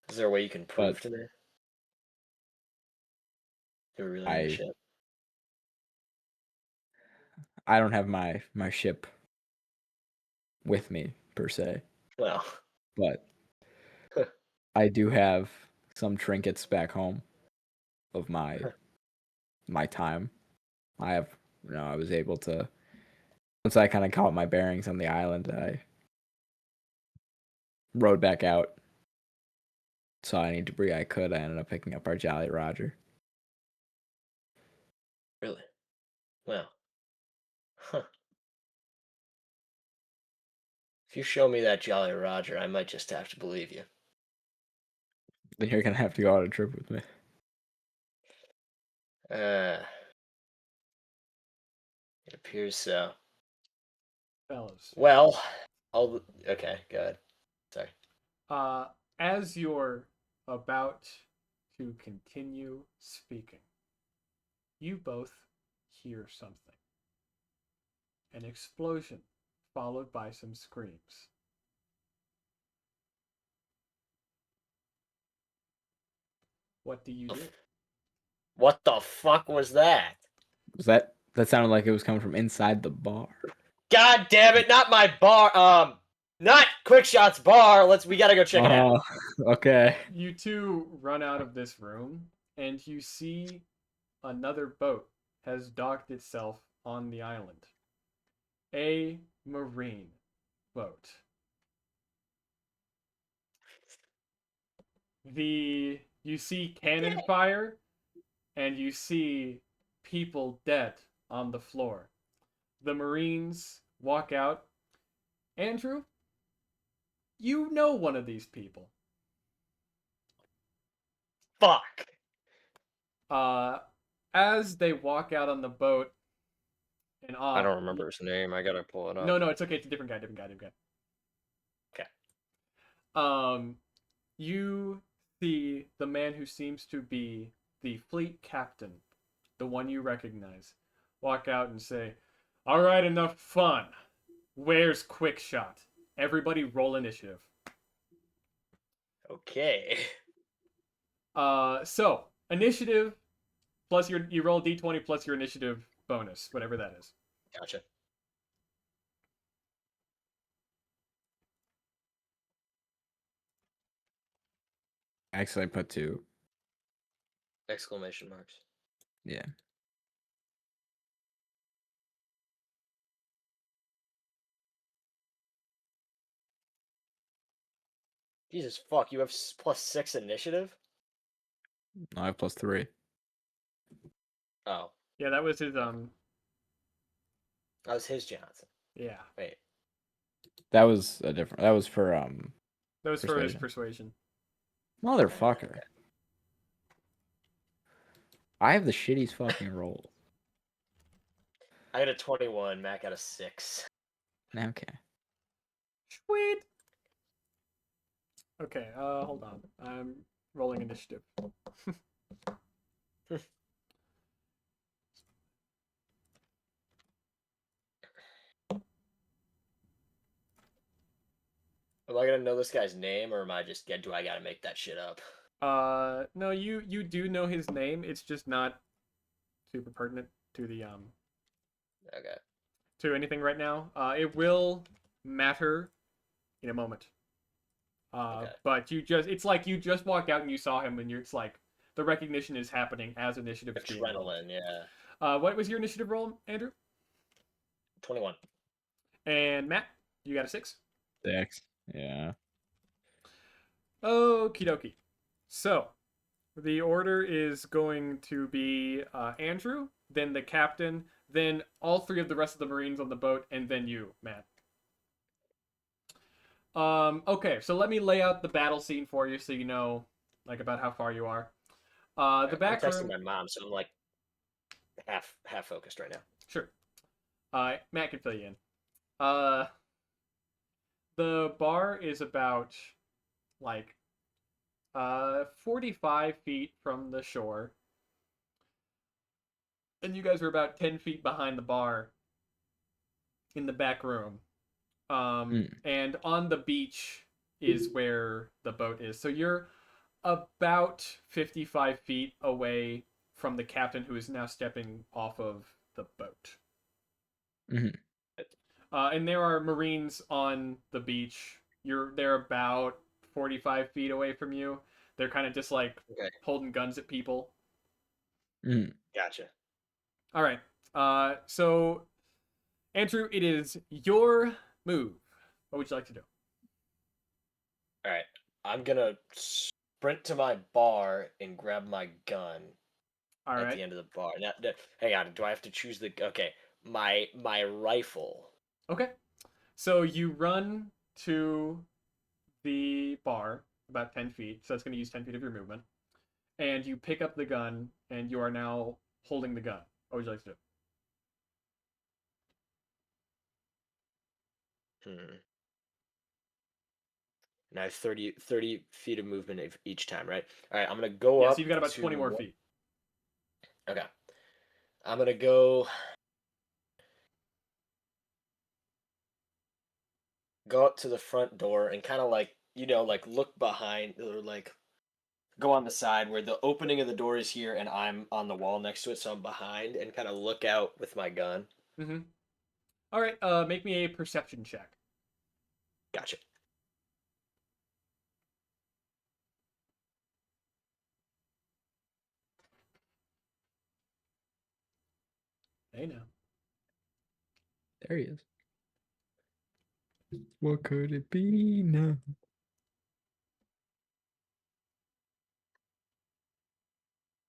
Is there a way you can prove to me you were really on the ship? I don't have my ship with me per se, Well, but I do have some trinkets back home of my time. I was able to, once I kind of caught my bearings on the island, I rode back out, saw any debris I could. I ended up picking up our Jolly Roger. really? Well, huh. If you show me that Jolly Roger, I might just have to believe you. Then you're gonna have to go on a trip with me. It appears so. Fellas. Well, okay, go ahead. Sorry. As you're about to continue speaking, you both hear something. An explosion, followed by some screams. What do you do? What the fuck was that? Was that sounded like it was coming from inside the bar? God damn it! Not my bar. Not Quickshot's bar. We gotta go check it out. Okay. You two run out of this room, and you see another boat has docked itself on the island. A marine boat. You see cannon fire, and you see people dead on the floor. The Marines walk out. Andrew, you know one of these people. Fuck. As they walk out on the boat and off. I don't remember his name. I gotta pull it up. No, it's okay. It's a different guy. Okay. You see the man who seems to be the fleet captain, the one you recognize, walk out and say, "All right, enough fun. Where's Quickshot? Everybody roll initiative." Okay. So initiative plus you roll d20 plus your initiative bonus, whatever that is. Gotcha. Actually, I put 2. Exclamation marks. Yeah. Jesus fuck! You have +6 initiative. No, I have +3. Oh, Yeah, that was his that was his Johnson. Yeah. Wait. That was a different. That was for That was for his persuasion. Motherfucker. Okay. I have the shittiest fucking roll. I got a 21. Mac got a 6. Okay. Sweet. Okay, hold on. I'm rolling initiative. Am I gonna know this guy's name, or do I gotta make that shit up? No, you do know his name. It's just not super pertinent to the Okay. to anything right now. It will matter in a moment. Okay. But it's like you just walk out and you saw him, and it's like the recognition is happening as initiative is being rolled. Adrenaline, yeah. What was your initiative roll, Andrew? 21. And Matt, you got a 6. 6. Yeah. Okie dokie. So, the order is going to be Andrew, then the captain, then all 3 of the rest of the Marines on the boat, and then you, Matt. Okay, so let me lay out the battle scene for you so you know, like, about how far you are. The back I'm texting room. my mom, so I'm like half focused right now. Sure. Matt can fill you in. The bar is about like 45 feet from the shore, and you guys are about 10 feet behind the bar in the back room. And on the beach is where the boat is. So you're about 55 feet away from the captain, who is now stepping off of the boat. Mm-hmm. And there are Marines on the beach. They're about 45 feet away from you. They're kind of just like Okay. holding guns at people. Mm. Gotcha. All right. So Andrew, it is your move. What would you like to do? All right. I'm gonna sprint to my bar and grab my gun All at right. the end of the bar. Now, hang on. Do I have to choose the? Okay. My rifle. Okay. So you run to the bar about 10 feet. So that's going to use 10 feet of your movement. And you pick up the gun, and you are now holding the gun. What would you like to do? Hmm. And I have 30 feet of movement each time, right? All right. I'm gonna go Yeah, so up you've got about to 20 more feet. Okay. I'm gonna go up to the front door and kind of like like look behind or like go on the side where the opening of the door is here and I'm on the wall next to it, so I'm behind and kind of look out with my gun. Mm-hmm. All right, make me a perception check. Gotcha. Hey, now. There he is. What could it be now?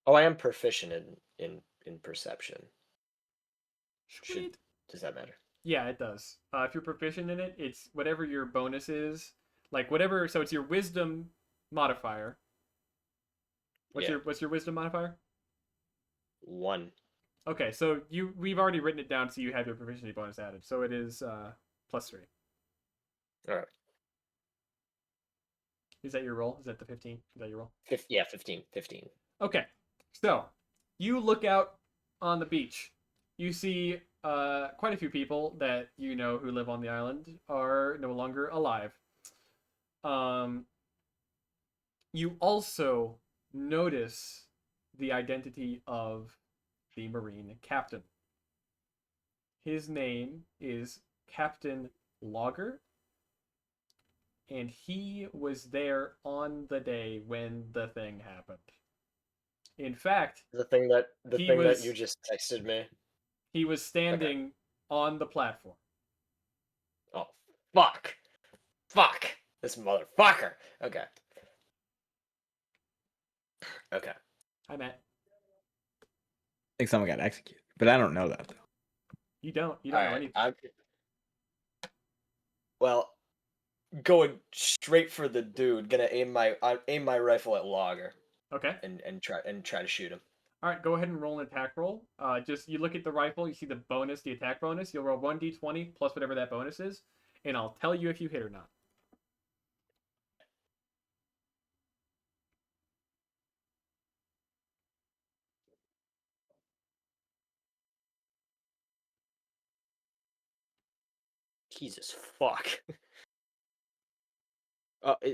Oh, I am proficient in perception. Sweet. Does that matter? Yeah, it does. If you're proficient in it, it's whatever your bonus is. Like whatever, so it's your wisdom modifier. What's your wisdom modifier? 1. Okay, so we've already written it down, so you have your proficiency bonus added. So it is +3. All right. Is that your roll? Is that the 15? Is that your roll? Yeah, 15. 15. Okay, so you look out on the beach. You see quite a few people that you know who live on the island are no longer alive. Um, you also notice the identity of the Marine captain. His name is Captain Logger, and he was there on the day when the thing happened. In fact, The thing that he you just texted me. was standing on the platform. Oh, fuck. Fuck. This motherfucker. Okay. Okay. Hi, Matt. I think someone got executed, but I don't know that though. You don't All know right. anything. Well, going straight for the dude. Gonna aim my rifle at Logger Okay. and try to shoot him. All right, go ahead and roll an attack roll. Just you look at the rifle, you see the bonus, the attack bonus. You'll roll 1d20 plus whatever that bonus is, and I'll tell you if you hit or not. Jesus fuck.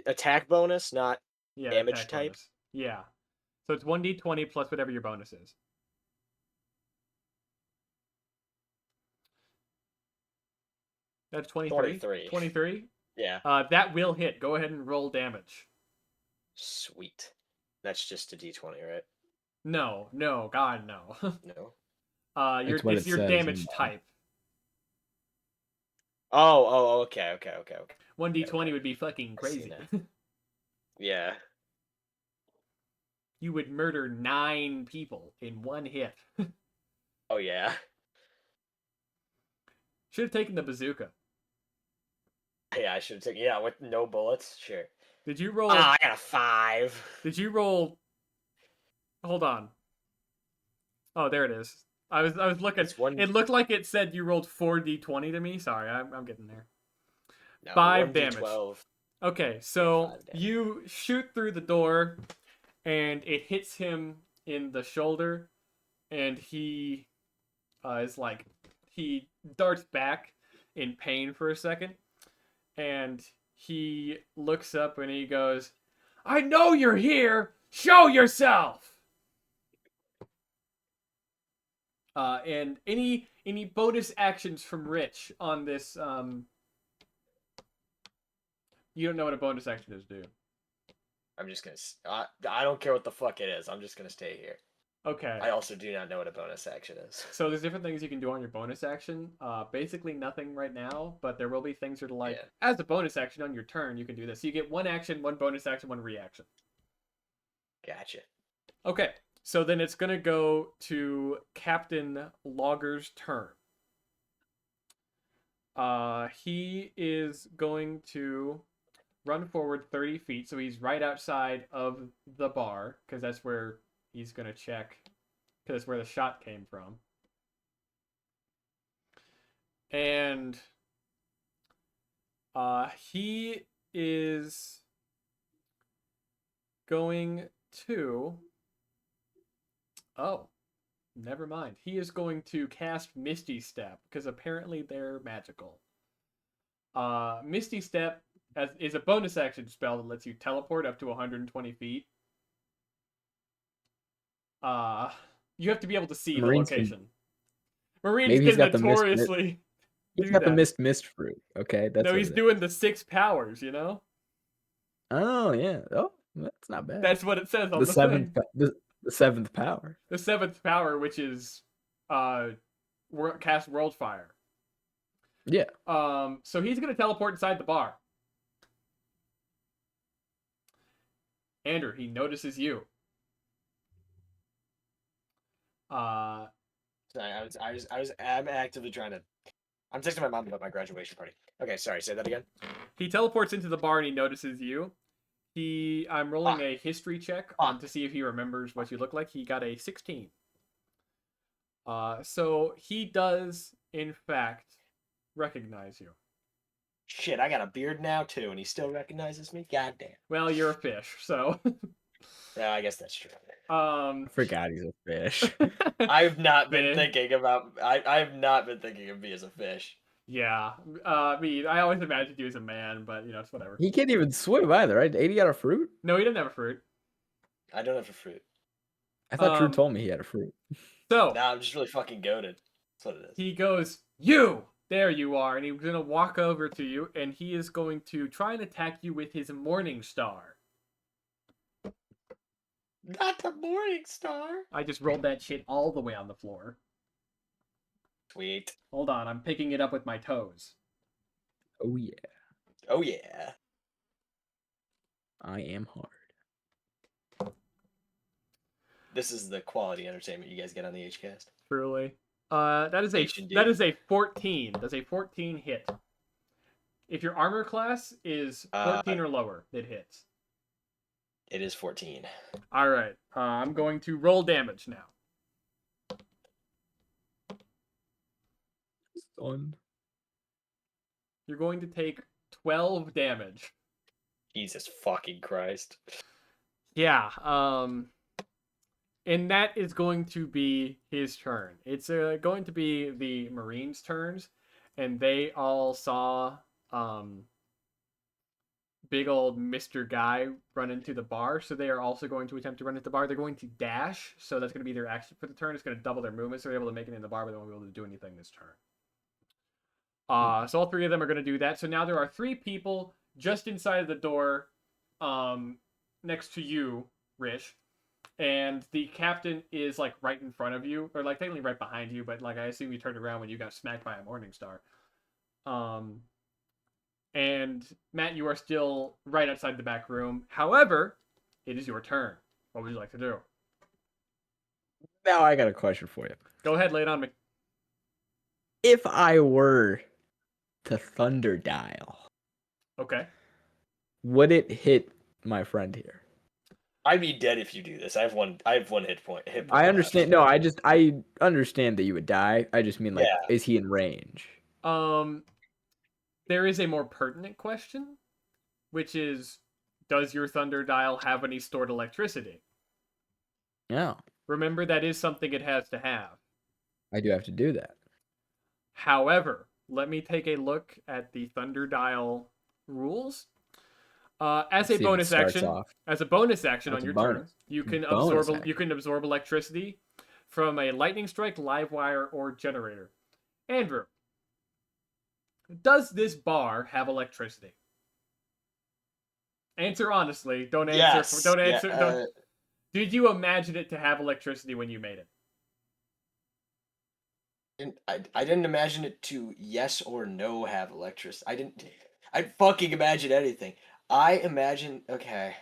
Attack bonus, not Yeah, damage attack type. bonus. Yeah. So it's 1d20 plus whatever your bonus is. That's 23. 23. 23? Yeah. That will hit. Go ahead and roll damage. Sweet. That's just a d20, right? No, God, no. No. It's your damage type. Oh, okay. 1d20 would be fucking I see crazy. Yeah. You would murder 9 people in one hit. Oh yeah. Should have taken the bazooka. Yeah, I should have taken. Yeah, with no bullets. Sure. Did you roll? I got a 5. Did you roll? Hold on. Oh, there it is. I was looking. It looked like it said you rolled 4d20 to me. Sorry, I'm getting there. No, 5 damage. 1d12. Okay, so you shoot through the door, and it hits him in the shoulder, and he he darts back in pain for a second, and he looks up and he goes, "I know you're here. Show yourself." And any bonus actions from Rich on this. You don't know what a bonus action is, do you? I'm just gonna. I don't care what the fuck it is. I'm just gonna stay here. Okay. I also do not know what a bonus action is. So there's different things you can do on your bonus action. Basically nothing right now, but there will be things that are like, as a bonus action on your turn, you can do this. So you get one action, one bonus action, one reaction. Gotcha. Okay, so then it's going to go to Captain Logger's turn. He is going to run forward 30 feet, so he's right outside of the bar, because that's where he's going to check, because that's where the shot came from. And he is going to... Oh, never mind. He is going to cast Misty Step, because apparently they're magical. Misty Step is a bonus action spell that lets you teleport up to 120 feet. You have to be able to see Marines the location. Marines maybe he's can got notoriously He's do got that. the mist fruit. Okay, that's No, what he's it is. doing the 6 powers, you know? Oh yeah. Oh, that's not bad. That's what it says on the the seventh. thing. The seventh power. The 7th power, which is cast World Fire. Yeah. So he's gonna teleport inside the bar. Andrew, he notices you. Sorry, I'm actively trying to. I'm texting my mom about my graduation party. Okay, sorry. Say that again. He teleports into the bar and he notices you. I'm rolling a history check to see if he remembers what you look like. He got a 16. So he does, in fact, recognize you. Shit, I got a beard now too, and he still recognizes me. Goddamn. Well, you're a fish, so. Yeah, I guess that's true. I forgot he's a fish. I've not been thinking about. I have not been thinking of me as a fish. Yeah, I always imagined you as a man, but it's whatever. He can't even swim either, right? 80 got a fruit? No, he didn't have a fruit. I don't have a fruit. I thought Drew told me he had a fruit. So nah, I'm just really fucking goated. That's what it is. He goes, "You! There you are," and he's gonna walk over to you, and he is going to try and attack you with his Morning Star. Not the Morning Star. I just rolled that shit all the way on the floor. Sweet. Hold on, I'm picking it up with my toes. Oh yeah. Oh yeah. I am hard. This is the quality entertainment you guys get on the H-Cast. Truly. That is a 14. Does a 14 hit? If your armor class is 14 or lower, it hits. It is 14. All right. I'm going to roll damage now. Son. You're going to take 12 damage. Jesus fucking Christ. Yeah. And that is going to be his turn. It's going to be the Marines' turns, and they all saw big old Mr. Guy run into the bar, so they are also going to attempt to run into the bar. They're going to dash, so that's going to be their action for the turn. It's going to double their movement, so they're able to make it in the bar, but they won't be able to do anything this turn. So all 3 of them are going to do that. So now there are 3 people just inside of the door next to you, Rich. And the captain is like right in front of you, or like technically right behind you, but like I assume you turned around when you got smacked by a Morning Star. And Matt, you are still right outside the back room. However, it is your turn. What would you like to do? Now I got a question for you. Go ahead, lay it on me. If I were to thunder dial, okay, would it hit my friend here? I'd be dead if you do this. I have one hit point. I understand. No, I understand that you would die. I just mean, like, is he in range? There is a more pertinent question, which is, does your thunder dial have any stored electricity? Yeah. Remember, that is something it has to have. I do have to do that. However, let me take a look at the thunder dial rules. As a bonus action on your turn, you can absorb electricity from a lightning strike, live wire, or generator. Andrew, does this bar have electricity? Answer honestly. Don't answer. Yes. Don't Yeah. answer. Don't. Did you imagine it to have electricity when you made it? I didn't imagine it to yes or no have electricity. I'd fucking imagine anything. I imagine. Okay.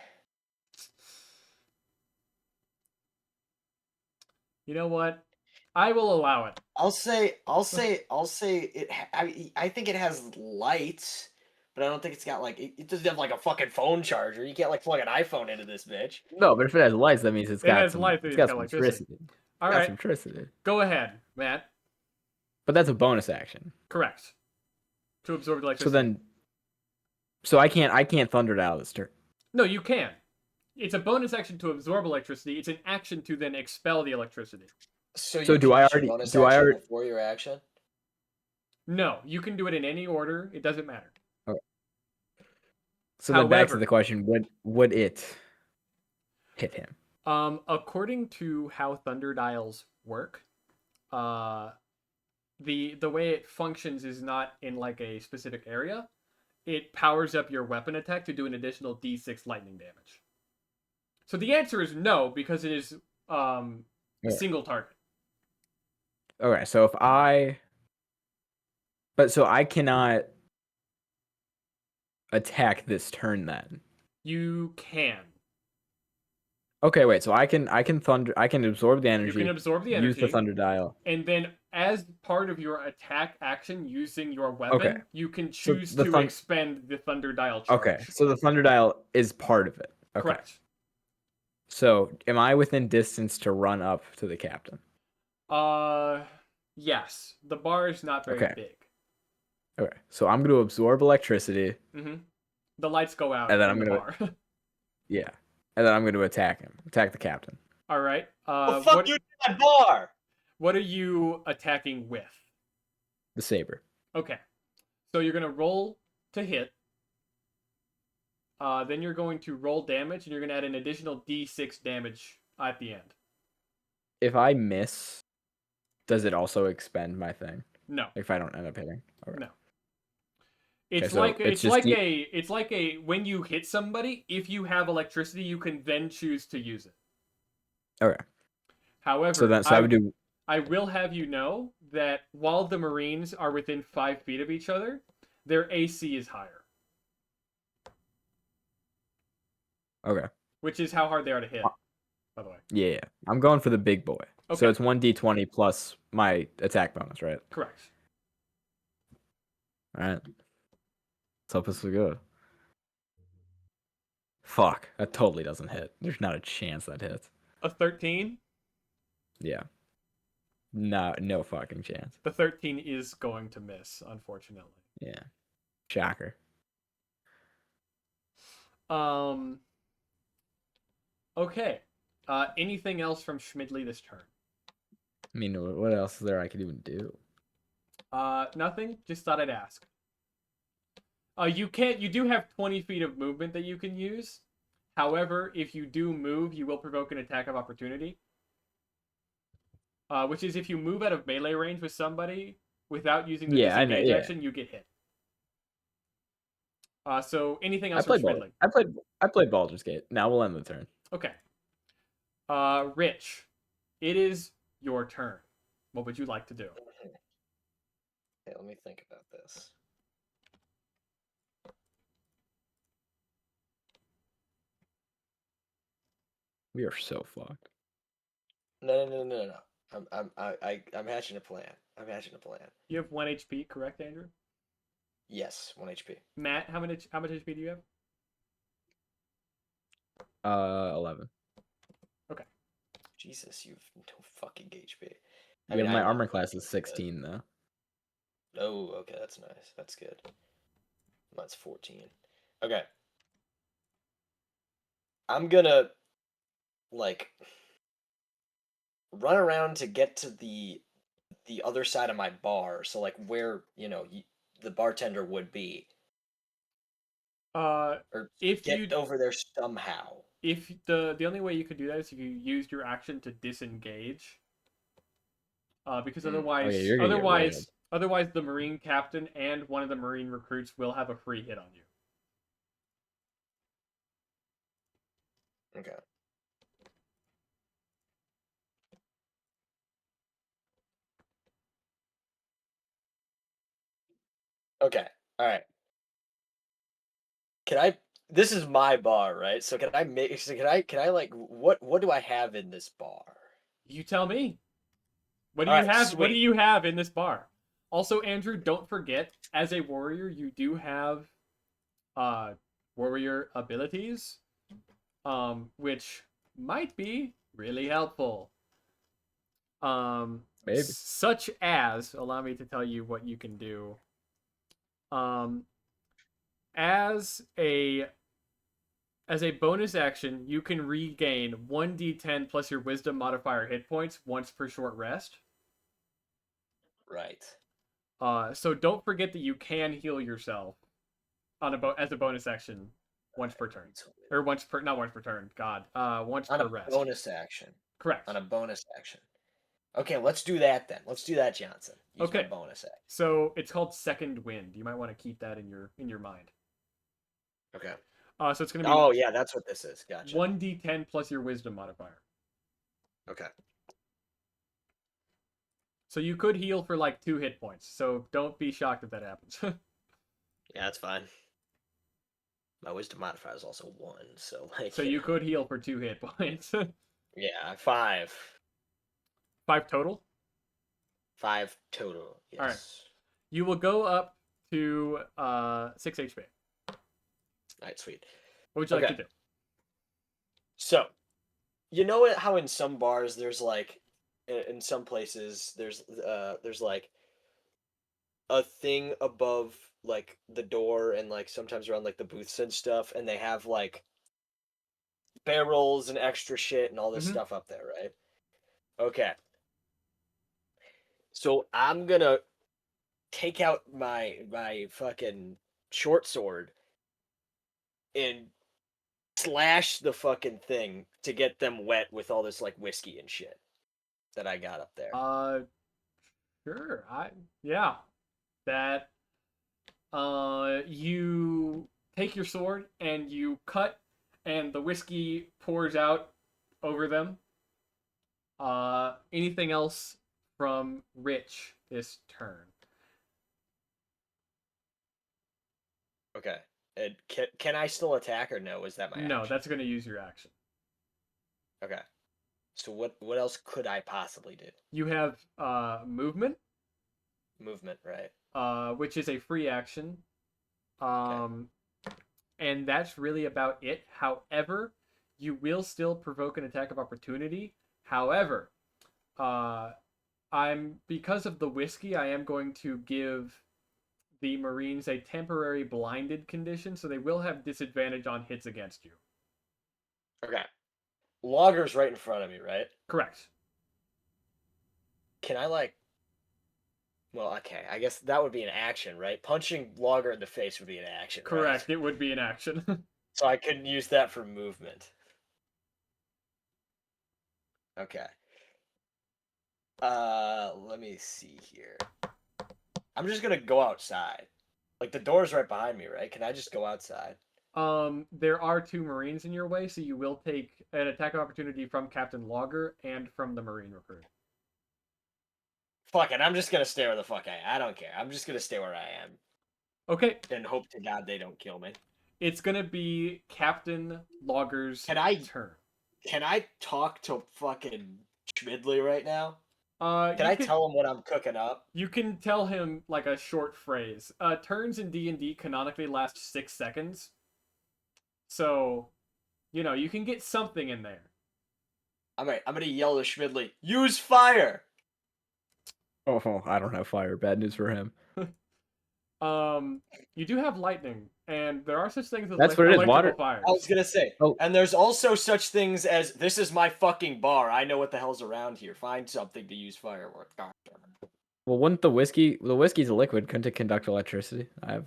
You know what? I will allow it. I'll say it. I think it has lights, but I don't think it's got like it doesn't have like a fucking phone charger. You can't like plug an iPhone into this bitch. No, but if it has lights, that means It has lights, it's it's got got some electricity. electricity. All It's got right, some electricity. go ahead, Matt. But that's a bonus action. Correct. To absorb So electricity. I can't thunder it out of this turn. No, you can. It's a bonus action to absorb electricity. It's an action to then expel the electricity. So So you do can I use your already- bonus do I action already- before your action? No, you can do it in any order. It doesn't matter. So then back to However- the question: would it hit him? According to how thunder dials work, the way it functions is not in like a specific area. It powers up your weapon attack to do an additional D6 lightning damage. So the answer is no, because it is a Yeah. single target. Okay, so so I cannot attack this turn then. You can. Okay, wait. So I can absorb the You energy. can absorb the Use the energy, thunder dial. and then as part of your attack action using your weapon, Okay. you can So choose the to expend the thunder dial charge. Okay, so the thunder dial is part of it. Okay. Correct. So am I within distance to run up to the captain? Yes. The bar is not very Okay. big. Okay, so I'm going to absorb electricity. Mm-hmm. The lights go out And then in I'm the gonna- bar. Yeah, and then I'm going to attack the captain. All right. The fuck you did that bar? What are you attacking with? The saber. Okay. So you're gonna roll to hit. Then you're going to roll damage, and you're gonna add an additional D6 damage at the end. If I miss, does it also expend my thing? No. If I don't end up hitting. Okay. No. It's so like it's it's like a when you hit somebody, if you have electricity, you can then choose to use it. Okay. However, I would do. I will have you know that while the Marines are within 5 feet of each other, their AC is higher, Okay. which is how hard they are to hit. By the way, Yeah. I'm going for the big boy. Okay. So it's 1d20 plus my attack bonus, right? correct. All right. Let's hope this is good. Fuck, that totally doesn't hit. There's not a chance that hits. A 13. Yeah. No fucking chance. The 13 is going to miss, unfortunately. Yeah. Shocker. Okay. Anything else from Schmidley this turn? I mean, what else is there I could even do? Nothing. Just thought I'd ask. You do have 20 feet of movement that you can use. However, if you do move, you will provoke an attack of opportunity. Which is if you move out of melee range with somebody without using the disengage action, you get hit. So anything else from Schmidley? I played Baldur's Gate. Now we'll end the turn. Okay. Rich, it is your turn. What would you like to do? Okay, let me think about this. We are so fucked. No. I'm hatching a plan. You have 1 HP, correct, Andrew? Yes, 1 HP. Matt, how much HP do you have? 11. Jesus, you've no fucking HP. My armor class is 16 though. Oh, okay, that's nice. That's good. Mine's 14. Okay. I'm gonna like run around to get to the other side of my bar, so like where, the bartender would be. Or If get you over there somehow. if the only way you could do that is if you used your action to disengage, Because Hmm. otherwise, Oh, yeah, you're gonna get raided. otherwise, the Marine captain and one of the Marine recruits will have a free hit on you. Okay. Okay. All right. Can I? This is my bar, right? So can I make? So can I like what do I have in this bar? You tell me. What do All you right, have? What do sweet. you have in this bar? Also, Andrew, don't forget, as a warrior, you do have uh warrior abilities, which might be really helpful. Maybe. Such as, allow me to tell you what you can do. Um, as a as a bonus action, you can regain 1d10 plus your wisdom modifier hit points once per short rest. Right. So don't forget that you can heal yourself on as a bonus action once per turn, or once per not once per turn. God, once On per a rest. bonus action. Correct. On a bonus action. Okay, let's do that then. Let's do that, Johnson. Use my Okay. bonus action. So it's called Second Wind. You might want to keep that in your mind. Okay. So it's going to be Oh yeah, that's what this is. Gotcha. 1d10 plus your wisdom modifier. Okay. So you could heal for like 2 hit points. So don't be shocked if that happens. Yeah, that's fine. My wisdom modifier is also 1, so like. So you could heal for 2 hit points. Yeah, 5. 5 total. 5 total. All right. Yes. You will go up to 6 HP. All right, sweet. What would you like Okay. to do? So, you know how in some bars there's like, in some places there's like a thing above like the door and like sometimes around like the booths and stuff, and they have like barrels and extra shit and all this Mhm. stuff up there, right? Okay. So I'm gonna take out my fucking short sword and slash the fucking thing to get them wet with all this like whiskey and shit that I got up there. Sure. Yeah. That you take your sword and you cut and the whiskey pours out over them. Anything else from Rich this turn? Okay. And can I still attack or no? Is that my No, action? that's going to use your action. Okay. So what else could I possibly do? You have movement, Movement, right? which is a free action. Okay. And that's really about it. However, you will still provoke an attack of opportunity. However, uh, because of the whiskey, I am going to give the Marines a temporary blinded condition, so they will have disadvantage on hits against you. Okay. Logger's right in front of me, right? Correct. Can I like? Well, okay. I guess that would be an action, right? Punching Logger in the face would be an action, Correct. right? It would be an action. So I couldn't use that for movement. Okay. Let me see here. I'm just gonna go outside. Like the door's right behind me, right? Can I just go outside? There are 2 Marines in your way, so you will take an attack of opportunity from Captain Logger and from the Marine recruit. Fuck it, I'm just gonna stay where the fuck I am. I don't care. I'm just gonna stay where I am Okay, and hope to God they don't kill me. it's gonna be Captain Logger's Can I turn. can I talk to fucking Schmidley right now? Can You I can tell him what I'm cooking up? you can tell him like a short phrase. Turns in D&D canonically last 6 seconds, so you can get something in there. I'm gonna yell to Schmidley, use fire! Oh, I don't have fire. Bad news for him. You do have lightning, and there are such things as That's what it is, electrical water. fires. I was gonna say, Oh. and there's also such things as this is my fucking bar. I know what the hell's around here. Find something to use fireworks. God damn it. Well, wouldn't the whiskey? The whiskey's a liquid. Couldn't it conduct electricity? Hold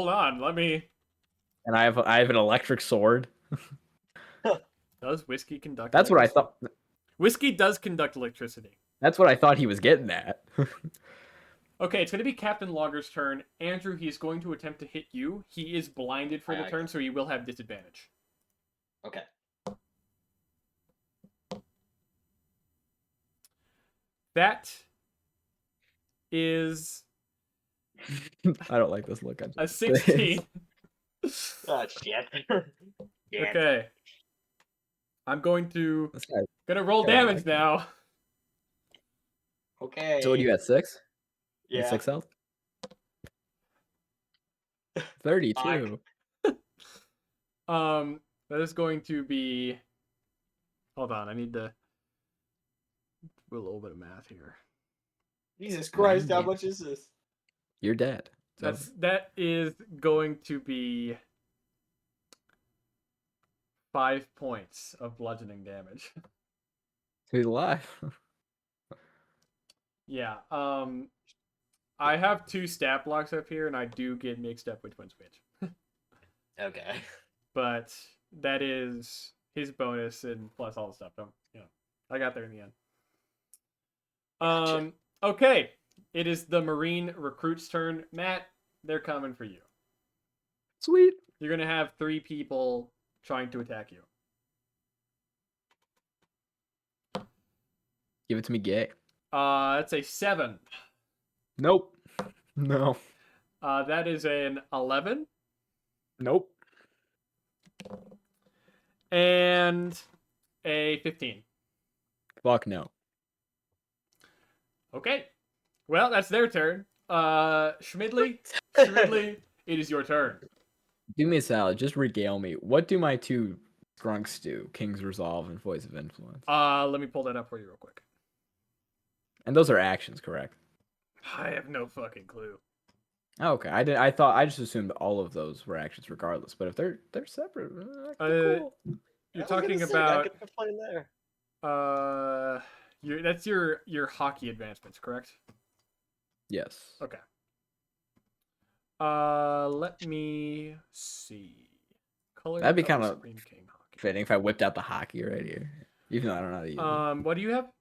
on, let me. And I have an electric sword. Does whiskey conduct That's what I electricity? thought. Whiskey does conduct electricity. That's what I thought he was getting at. Okay, it's going to be Captain Logger's turn. Andrew, he is going to attempt to hit you. He is blinded for the Aye. turn, so he will have disadvantage. Okay. That is I don't like this look. a 16. Oh, shit. Yeah. Okay. I'm going to This guy. roll Okay, I damage like now. Okay. So what are you at 6? You at Yeah. 6 health. 32. That is going to be. Hold on, I need to do a little bit of math here. Jesus Christ, how 90. much is this? You're dead. It's over. That is going to be 5 points of bludgeoning damage. He's alive. Yeah. I have 2 stat blocks up here, and I do get mixed up which one's which. Okay. But that is his bonus and plus all the stuff. I got there in the end. Gotcha. Okay. It is the Marine recruit's turn. Matt, they're coming for you. Sweet. You're gonna have 3 people trying to attack you. Give it to me, gay. That's a 7. Nope. No. That is an 11 Nope. and a 15. Fuck no. Okay. Well, that's their turn. Schmidley, it is your turn. Do me a salad. Just regale me. What do my 2 grunks do? King's Resolve and Voice of Influence. Let me pull that up for you real quick. And those are actions, correct? I have no fucking clue. Oh, okay. I just assumed all of those were actions regardless. But if they're separate, cool. You're I was talking gonna say, about I could complain there. that's your hockey advancements, correct? Yes. Okay. Let me see. Color. That'd be of kinda Supreme King hockey. Fitting if I whipped out the hockey right here. Even though I don't know how to use it. What do you have?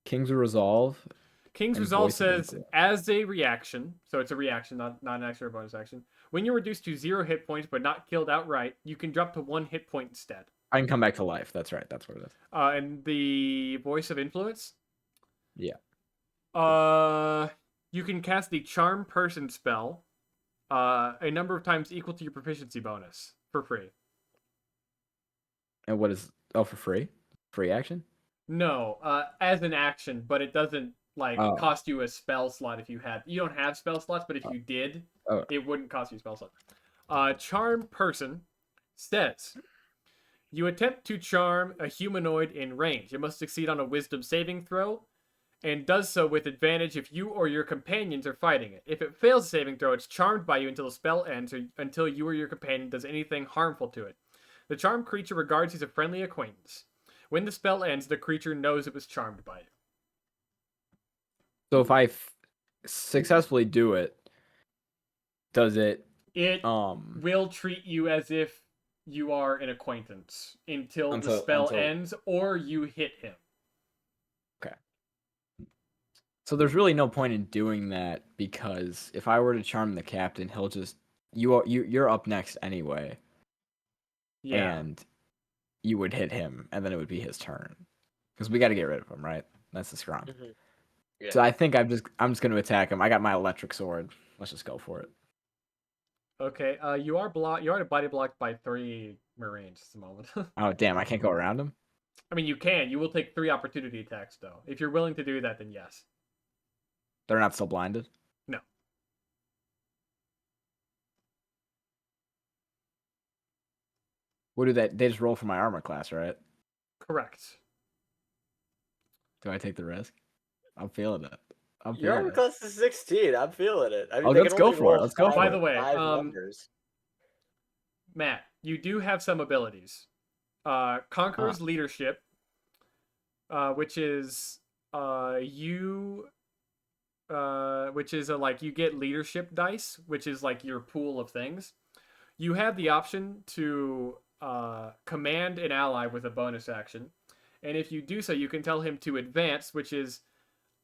King's Resolve. King's And Resolve Voice of says, Influence. as a reaction, so it's a reaction, not an action or bonus action. When you're reduced to 0 hit points but not killed outright, you can drop to 1 hit point instead. I can come back to life. That's right. That's what it is. And the Voice of Influence? Yeah. You can cast the Charm Person spell a number of times equal to your proficiency bonus for free. And what is... Oh, for free? Free action? No, as an action, but it doesn't cost you a spell slot if you had. You don't have spell slots, but if you did, it wouldn't cost you a spell slot. Charm Person says, you attempt to charm a humanoid in range. It must succeed on a Wisdom saving throw, and does so with advantage if you or your companions are fighting it. If it fails a saving throw, it's charmed by you until the spell ends, or until you or your companion does anything harmful to it. The charmed creature regards you as a friendly acquaintance. When the spell ends, the creature knows it was charmed by you. So if I successfully do it, does it... It will treat you as if you are an acquaintance until the spell ends, or you hit him. Okay. So there's really no point in doing that, because if I were to charm the captain, he'll just... You're up next anyway. Yeah. And you would hit him, and then it would be his turn. Because we got to get rid of him, right? That's the scrum. Mm-hmm. Yeah. So I think I'm just going to attack him. I got my electric sword. Let's just go for it. Okay. You are body blocked by 3 Marines at the moment. Oh damn! I can't go around him. I mean, you can. You will take 3 opportunity attacks, though. If you're willing to do that, then yes. They're not still blinded. No. What do they? They just roll for my armor class, right? Correct. Do I take the risk? I'm feeling it. I'm You're feeling on it. close to 16. I'm feeling it. I mean, Oh, they let's can go only for it. roll Let's go five- for By the way, five numbers. Matt, you do have some abilities. Conqueror's Leadership, which is you get leadership dice, which is like your pool of things. You have the option to command an ally with a bonus action, And if you do so, you can tell him to advance, which is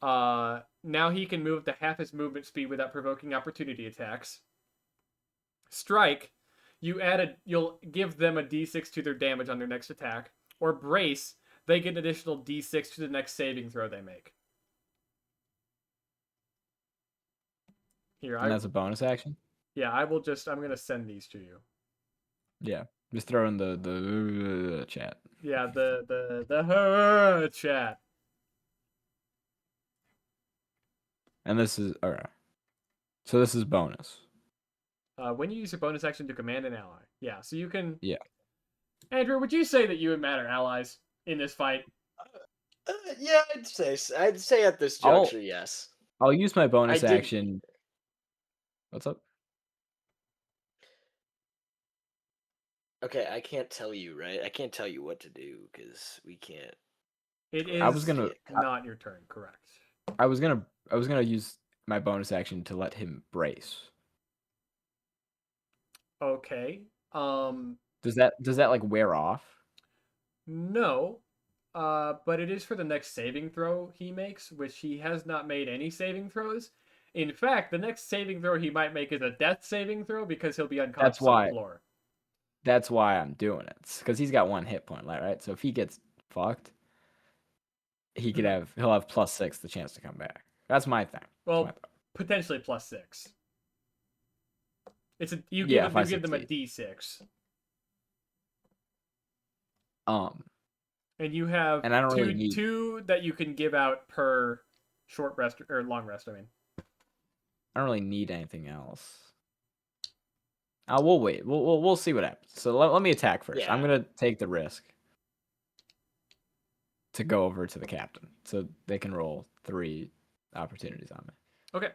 now he can move up to half his movement speed without provoking opportunity attacks. Strike, you'll give them a d6 to their damage on their next attack. Or brace, they get an additional d6 to the next saving throw they make. Here, And that's a bonus action? Yeah, I'm gonna send these to you. Yeah. Just throw in the chat. Yeah, the chat. And this is alright. So this is bonus. When you use your bonus action to command an ally. Yeah, so you can. Yeah. Andrew, would you say that you and Matt are allies in this fight? Yeah, I'd say at this juncture, yes. I'll use my bonus I did- action. What's up? Okay, I can't tell you, right? I can't tell you what to do because we can't. It is I was gonna- not your turn, correct? I was gonna use my bonus action to let him brace. Okay. Does that like wear off? No. But it is for the next saving throw he makes, which he has not made any saving throws. In fact, the next saving throw he might make is a death saving throw because he'll be unconscious on the floor. That's why I'm doing it. Because he's got 1 hit point left, right? So if he gets fucked, he'll have +6 the chance to come back. That's my thing. Well, potentially +6. You Yeah, give them a d6. And you have and I don't really need... two that you can give out per short rest or long rest. I mean, I don't really need anything else. We'll wait. We'll see what happens. So let me attack first. Yeah. I'm gonna take the risk to go over to the captain, so they can roll 3 opportunities on me. Okay.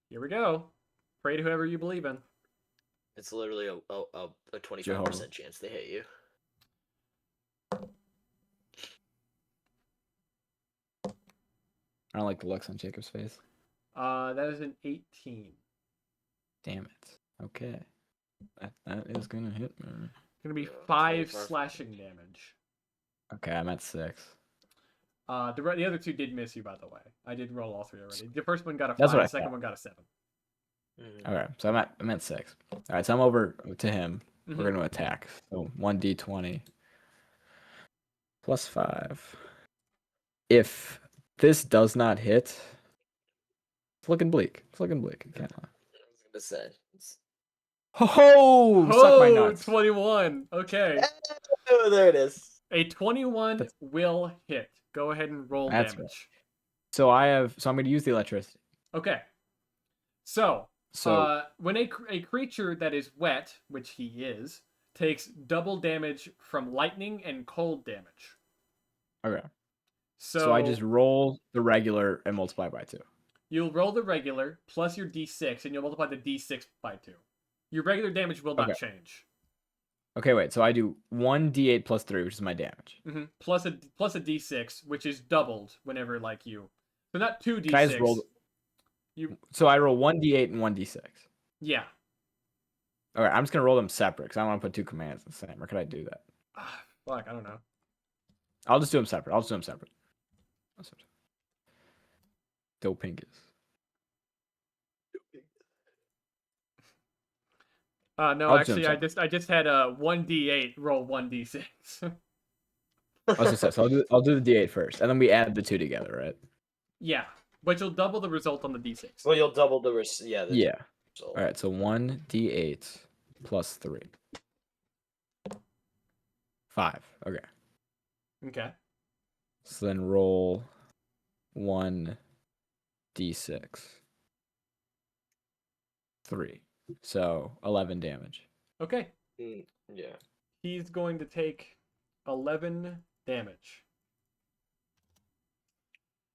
Here we go. Pray to whoever you believe in. It's literally a 25% chance they hit you. I don't like the looks on Jacob's face. That is an 18. Damn it. Okay. That is gonna hit me. Gonna be 5 slashing damage. Okay, I'm at 6. The other 2 did miss you, by the way. I did roll all 3 already. The first one got a 5. That's what I The second thought. one got a 7. Okay, so I'm at 6. All right, so I'm over to him. Mhm. We're gonna attack. So 1d20 plus 5. If this does not hit, it's looking bleak. It's looking bleak. I can't lie. I was gonna say. Ho! Suck my nuts. 21. Okay. Oh, there it is. A 21 will hit. Go ahead and roll That's damage. right. So I'm going to use the electricity. Okay. So when a creature that is wet, which he is, takes double damage from lightning and cold damage. Okay. So I just roll the regular and multiply by 2. You'll roll the regular plus your d6, and you'll multiply the d6 by 2. Your regular damage will not change. Okay, wait. So I do 1d8 plus 3, which is my damage. Mm-hmm. Plus a d6, which is doubled whenever you. So not 2d6. Can I just roll? So I roll 1d8 and 1d6. Yeah. All right, I'm just gonna roll them separate because I don't want to put 2 commands in the same. Or could I do that? Fuck, I don't know. I'll just do them separate. Dopingus. No, actually, I just had a 1d8 roll 1d6. So I'll do the d8 first, and then we add the 2 together, right? Yeah, but you'll double the result on the d6. Well, you'll double the result. All right, so 1d8 plus 3. 5. Okay. Okay. So then roll 1d6. 3. So 11 damage. Okay. Yeah. He's going to take 11 damage.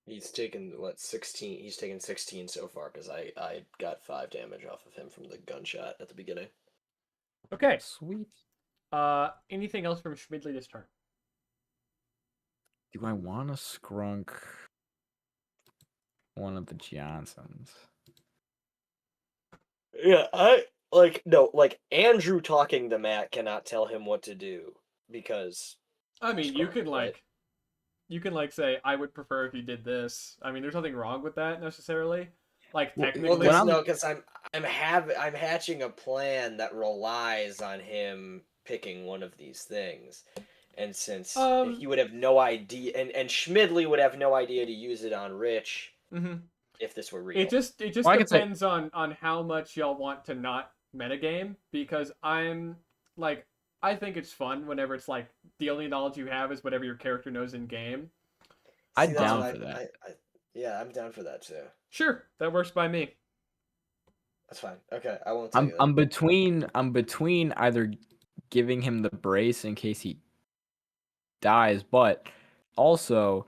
He's taken 16. He's taken 16 so far because I got 5 damage off of him from the gunshot at the beginning. Okay. Sweet. Anything else from Schmidley this turn? Do I want to scrunk one of the Johnsons? Yeah, Andrew talking to Matt cannot tell him what to do. because I mean, you smart, could right? say, I would prefer if you did this. I mean, there's nothing wrong with that necessarily. Like Well, Well, technically, when because I'm no, because I'm hatching a plan that relies on him picking one of these things, and since um, he would have no idea, and Schmidley would have no idea to use it on Rich mhm. if this were it real. just well, I could say depends on how much y'all want to not metagame because I'm like I think it's fun whenever it's like the only knowledge you have is whatever your character knows in game. See, I'm that's down what Um, for that. yeah, I'm down for that too. sure, that works by me. That's fine. Okay, I won't tell you that. I'm between either giving him the brace in case he dies, but also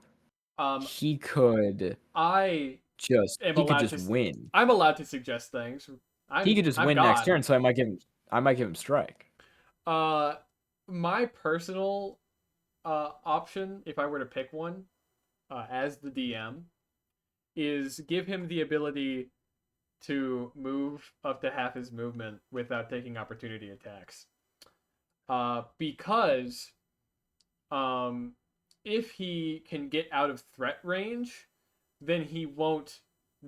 Um, he could I am he could allowed just to. win. I'm allowed to suggest things. He could just I'm win next God. turn, so I might give him strike. Uh, my personal option, if I were to pick one, as the DM, is give him the ability to move up to half his movement without taking opportunity attacks. Because um, if he can get out of threat range, then he won't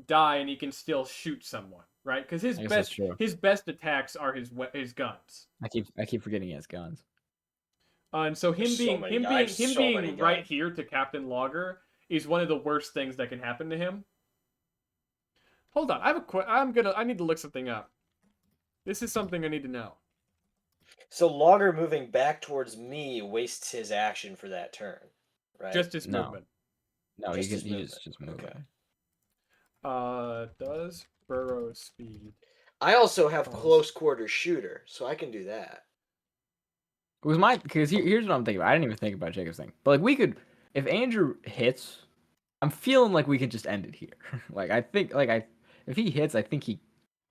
die and he can still shoot someone, right? Because I guess that's true. his best attacks are his guns. I keep forgetting he has guns. And so There's so many guys. I have him so many being right guys. here to Captain Logger is one of the worst things that can happen to him. Hold on, I need to look something up. This is something I need to know. So Logger moving back towards me wastes his action for that turn, right? Just his No, movement. no, Just his he movement. just move. Okay. Does burrow speed? I also have Cause... close quarter shooter, so I can do that. It was my because here's what I'm thinking about. I didn't even think about Jacob's thing, but like we could if Andrew hits, I'm feeling like we could just end it here. Like I think if he hits, I think he's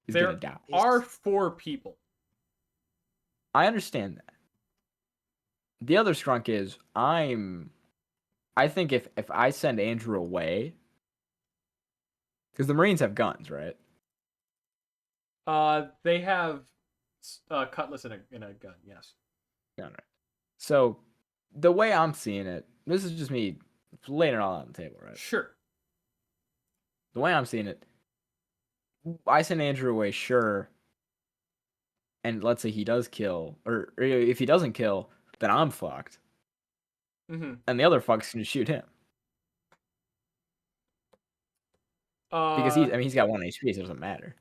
there gonna die. are 4 people. I understand that. The other scrunk is I think if I send Andrew away, because the Marines have guns, right? They have cutlass in a gun. Yes. Gun, right. So the way I'm seeing it, this is just me laying it all on the table, right? Sure. The way I'm seeing it, I send Andrew away, sure. And let's say he does kill, or if he doesn't kill, then I'm fucked. Mm-hmm. And the other fuck's gonna shoot him. Because he's got 1 HP, so it doesn't matter.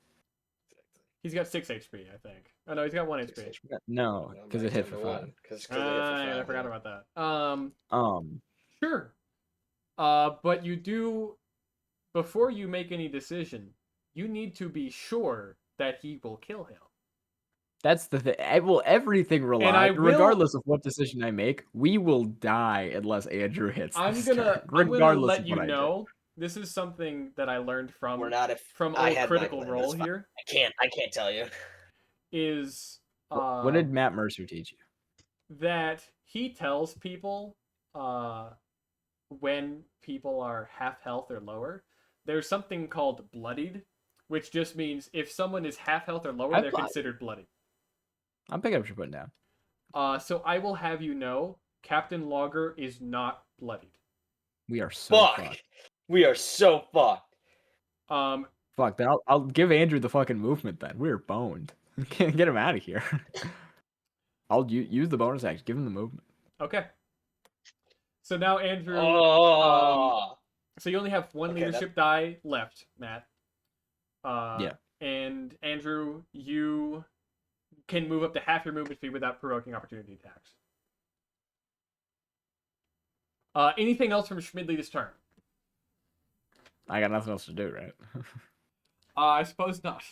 He's got 6 HP, I think. Oh no, he's got 1 HP. No, because it hit for 5. Because I forgot about that. Sure. But you do before you make any decision, you need to be sure that he will kill him. That's the thing. Well, everything relies, regardless of what decision I make, we will die unless Andrew hits this turn. I'm gonna Regardless let of you what I do. know. This is something that I learned We're not if from I old had my Critical plan. Role That's fine. here. I can't tell you. Is What did Matt Mercer teach you? that he tells people when people are half health or lower. There's something called bloodied, which just means if someone is half health or lower, they're considered bloody. I'm picking up what you're putting down. So I will have you know, Captain Logger is not bloodied. We are so fucked. We are so fucked. Fuck, then I'll give Andrew the fucking movement then. We're boned. Can't get him out of here. I'll use the bonus action. Give him the movement. Okay. So now Andrew. So you only have one leadership die left, Matt. Yeah. And Andrew, you can move up to half your movement speed without provoking opportunity attacks. Anything else from Schmidley this turn? I got nothing else to do, right? I suppose not.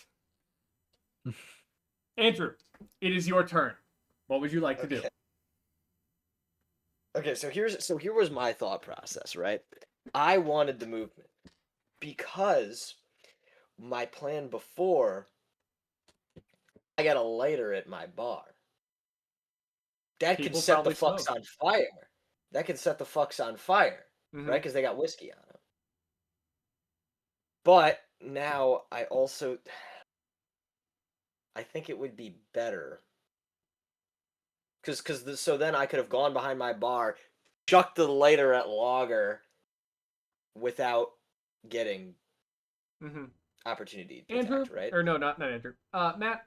Andrew, it is your turn. What would you like to do? Okay, so here was my thought process, right? I wanted the movement because my plan before I got a lighter at my bar. That could set the fucks on fire. That could set the fucks on fire, right? Because they got whiskey on them. But now I think it would be better So then I could have gone behind my bar, chucked the lighter at Logger without getting Mm-hmm. opportunity Andrew, attacked, right? or no, not Andrew. Matt.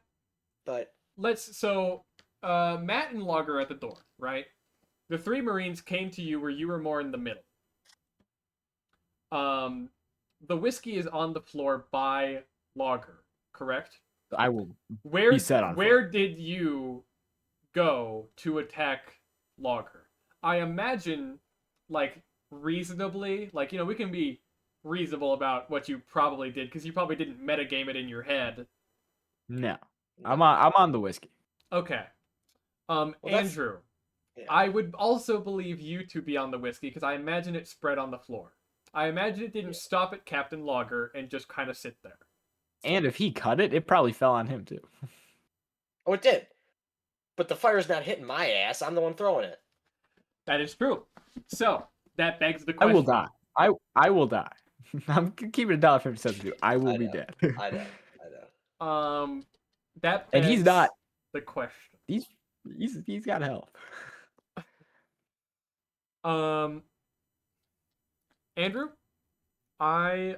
But Matt and Logger are at the door, right? The 3 Marines came to you where you were more in the middle. The whiskey is on the floor by Logger, correct? I will Where be set on where fire. did you go to attack Logger? I imagine, like, reasonably, like, you know, we can be reasonable about what you probably did because you probably didn't metagame it in your head. No. I'm on the whiskey. Okay. Well, Andrew, yeah. I would also believe you to be on the whiskey because I imagine it spread on the floor. I imagine it didn't stop at Captain Logger and just kind of sit there. And if he cut it, it probably fell on him too. Oh, it did. But the fire's not hitting my ass. I'm the one throwing it. That is true. So that begs the I question. will die. I will die. I'm keeping $1.50 with you. I will be dead. I know. That begs And he's not. the question. He's got help. Andrew, I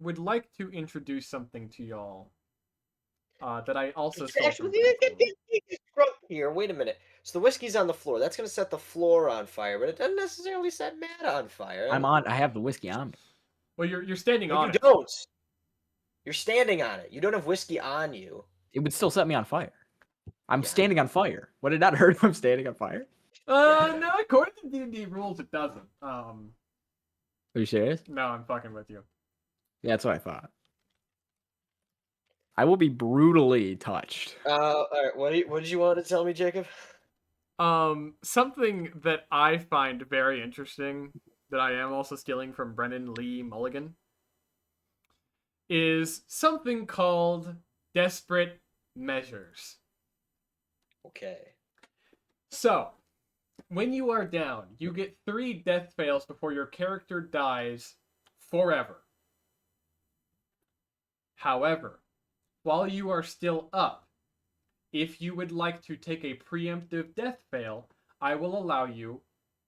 would like to introduce something to y'all that I also saw from Here, wait a minute. So the whiskey's on the floor. That's gonna set the floor on fire, but it doesn't necessarily set Matt on fire. I have the whiskey on me. Well, you're standing No, on you it. don't. You're standing on it. You don't have whiskey on you. It would still set me on fire. I'm Yeah. standing on fire. Would it not hurt if I'm standing on fire? No, according to D&D rules, it doesn't. Are you serious? No, I'm fucking with you. Yeah, that's what I thought. I will be brutally touched. All right. What did you want to tell me, Jacob? Something that I find very interesting that I am also stealing from Brennan Lee Mulligan is something called desperate measures. Okay. So, when you are down, you get 3 death fails before your character dies forever. However, while you are still up, if you would like to take a preemptive death fail, I will allow you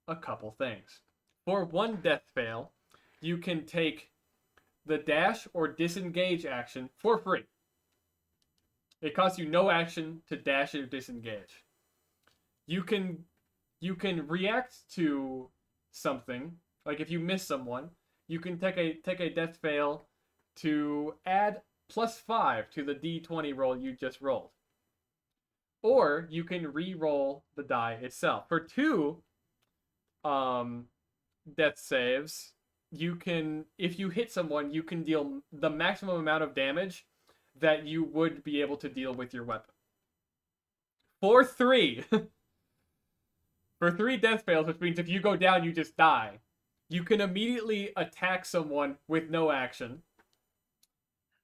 a couple things. For 1 death fail, you can take the dash or disengage action for free. It costs you no action to dash or disengage. You can react to something, like if you miss someone, you can take a death fail to add +5 to the d20 roll you just rolled. Or you can re-roll the die itself. For 2 death saves, you can, if you hit someone, you can deal the maximum amount of damage that you would be able to deal with your weapon. For 3 for 3 death fails, which means if you go down, you just die, you can immediately attack someone with no action.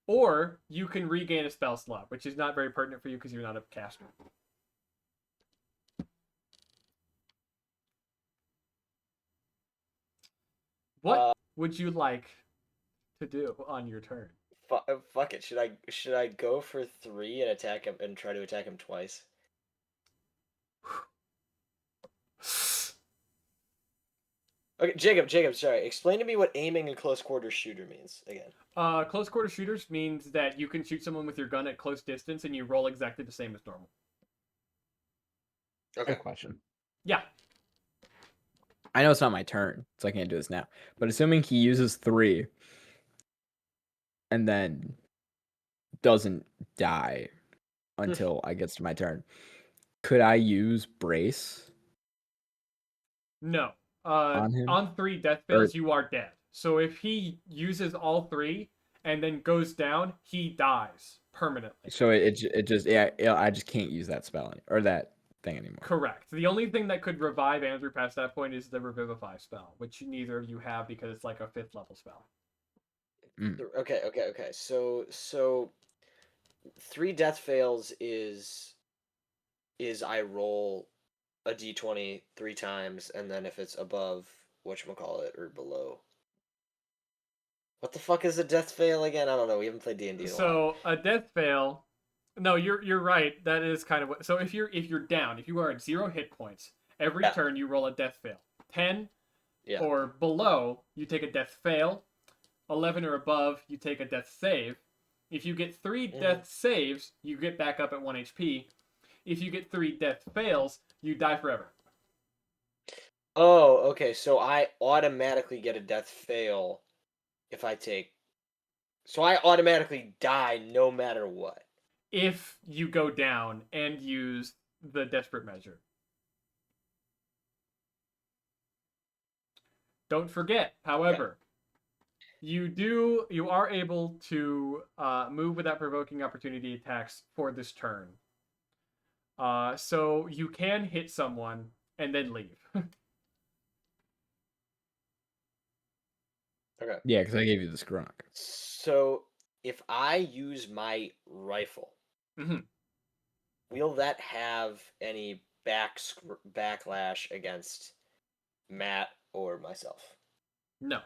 Or you can regain a spell slot, which is not very pertinent for you because you're not a caster. What would you like to do on your turn? Fuck it. Should I go for 3 and attack him and try to attack him twice? Okay, Jacob, sorry. Explain to me what aiming in close quarter shooter means again. Close quarter shooters means that you can shoot someone with your gun at close distance and you roll exactly the same as normal. Okay. Good question. Yeah. I know it's not my turn, so I can't do this now. But assuming he uses 3 and then doesn't die until I gets to my turn, could I use brace? No. On him? On 3 death fails, you are dead. So if he uses all 3 and then goes down, he dies permanently. So it just I just can't use that spell or that thing anymore. Correct. The only thing that could revive Andrew past that point is the Revivify spell, which neither of you have because it's like a 5th level spell. Okay. So 3 death fails is I roll a d20 3 times, and then if it's above whatchamacallit or below. What the fuck is a death fail again? I don't know. We haven't played D&D in a while. So a death fail No, you're right. That is kind of what. So if you're down, if you are at 0 hit points, every Yeah. turn you roll a death fail. 10 Yeah. or below, you take a death fail. 11 or above, you take a death save. If you get 3 death saves, you get back up at 1 HP. If you get 3 death fails, you die forever. Oh, okay. So I automatically get a death fail if I take. So I automatically die no matter what. If you go down and use the desperate measure. Don't forget, however, you are able to move without provoking opportunity attacks for this turn. So you can hit someone and then leave. Okay. Yeah, because I gave you the scrunk. So if I use my rifle, Mhm. will that have any backlash against Matt or myself? No.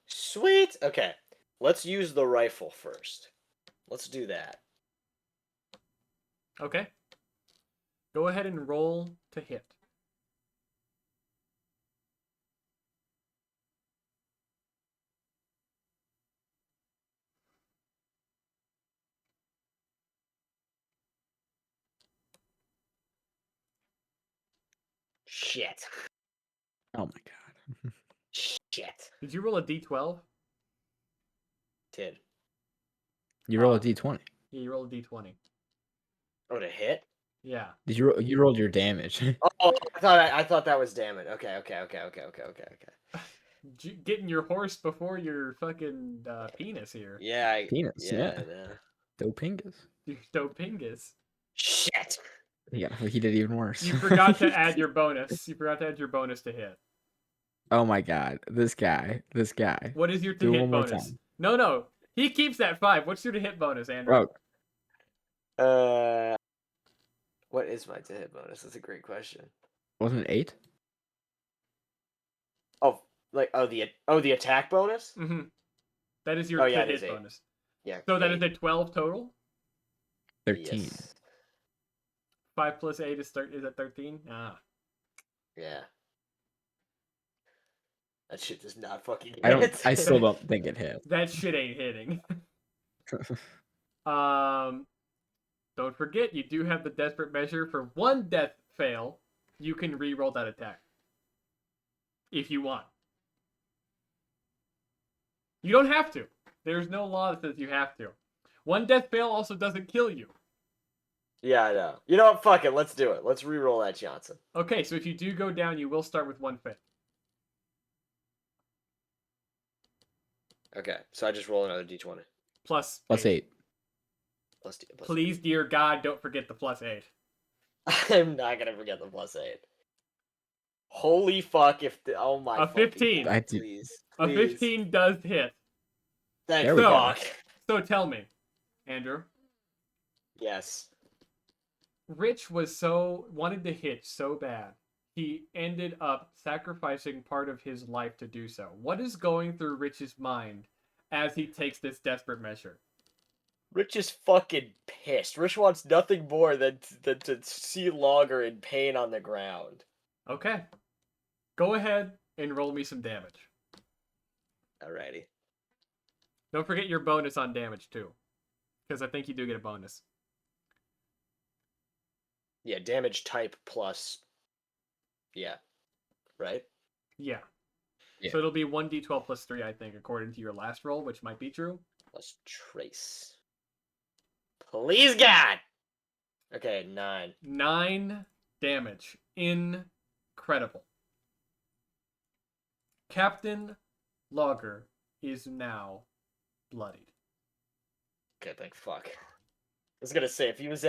Sweet. Okay. Let's use the rifle first. Let's do that. Okay. Go ahead and roll to hit. Shit. Oh my god. Shit. Did you roll a d12? Did. You roll a d20. Yeah, you rolled a d20. Oh, to hit? Yeah. Did you rolled your damage? Oh, I thought that was damage. Okay. Getting your horse before your fucking penis here. Yeah. Penis, yeah. No. Dopingus. Your dopingus. Shit. Yeah, he did even worse. You forgot to add your bonus. You forgot to add your bonus to hit. Oh my god, this guy. What is your to Do it hit one more bonus? time. No. He keeps that 5. What's your to hit bonus, Andrew? Bro, What is my to hit bonus? That's a great question. wasn't it 8? Oh, the attack bonus? Mm-hmm. That is your Oh, to yeah, it hit is 8. bonus. Yeah. So that 8. is a 12 total. 13. Yes. 5 plus 8 is at 13. Ah. Yeah. That shit does not fucking hit. I still don't think it hit. That shit ain't hitting. Don't forget, you do have the desperate measure for 1 death fail. You can re-roll that attack if you want. You don't have to. There's no law that says you have to. 1 death fail also doesn't kill you. Yeah, I know. You know what? Fuck it. Let's do it. Let's re-roll that Johnson. Okay, so if you do go down, you will start with 1 fail. Okay, so I just roll another d20. Plus 8. Plus Please, dear God, don't forget the plus 8. I'm not gonna forget the plus 8. Holy fuck! Oh my. A 15. God, please. A 15 does hit. Thank There we go. fuck. So tell me, Andrew. Yes. Rich wanted to hit so bad. He ended up sacrificing part of his life to do so. What is going through Rich's mind as he takes this desperate measure? Rich is fucking pissed. Rich wants nothing more than to see Logger in pain on the ground. Okay. Go ahead and roll me some damage. Alrighty. Don't forget your bonus on damage, too. Because I think you do get a bonus. Yeah, damage type plus. Yeah. Right? Yeah. Yeah. So it'll be 1d12 plus 3, I think, according to your last roll, which might be true. Plus trace. Please, God! Okay, 9. 9 damage. Incredible. Captain Logger is now bloodied. Okay, thank fuck. I was gonna say if he was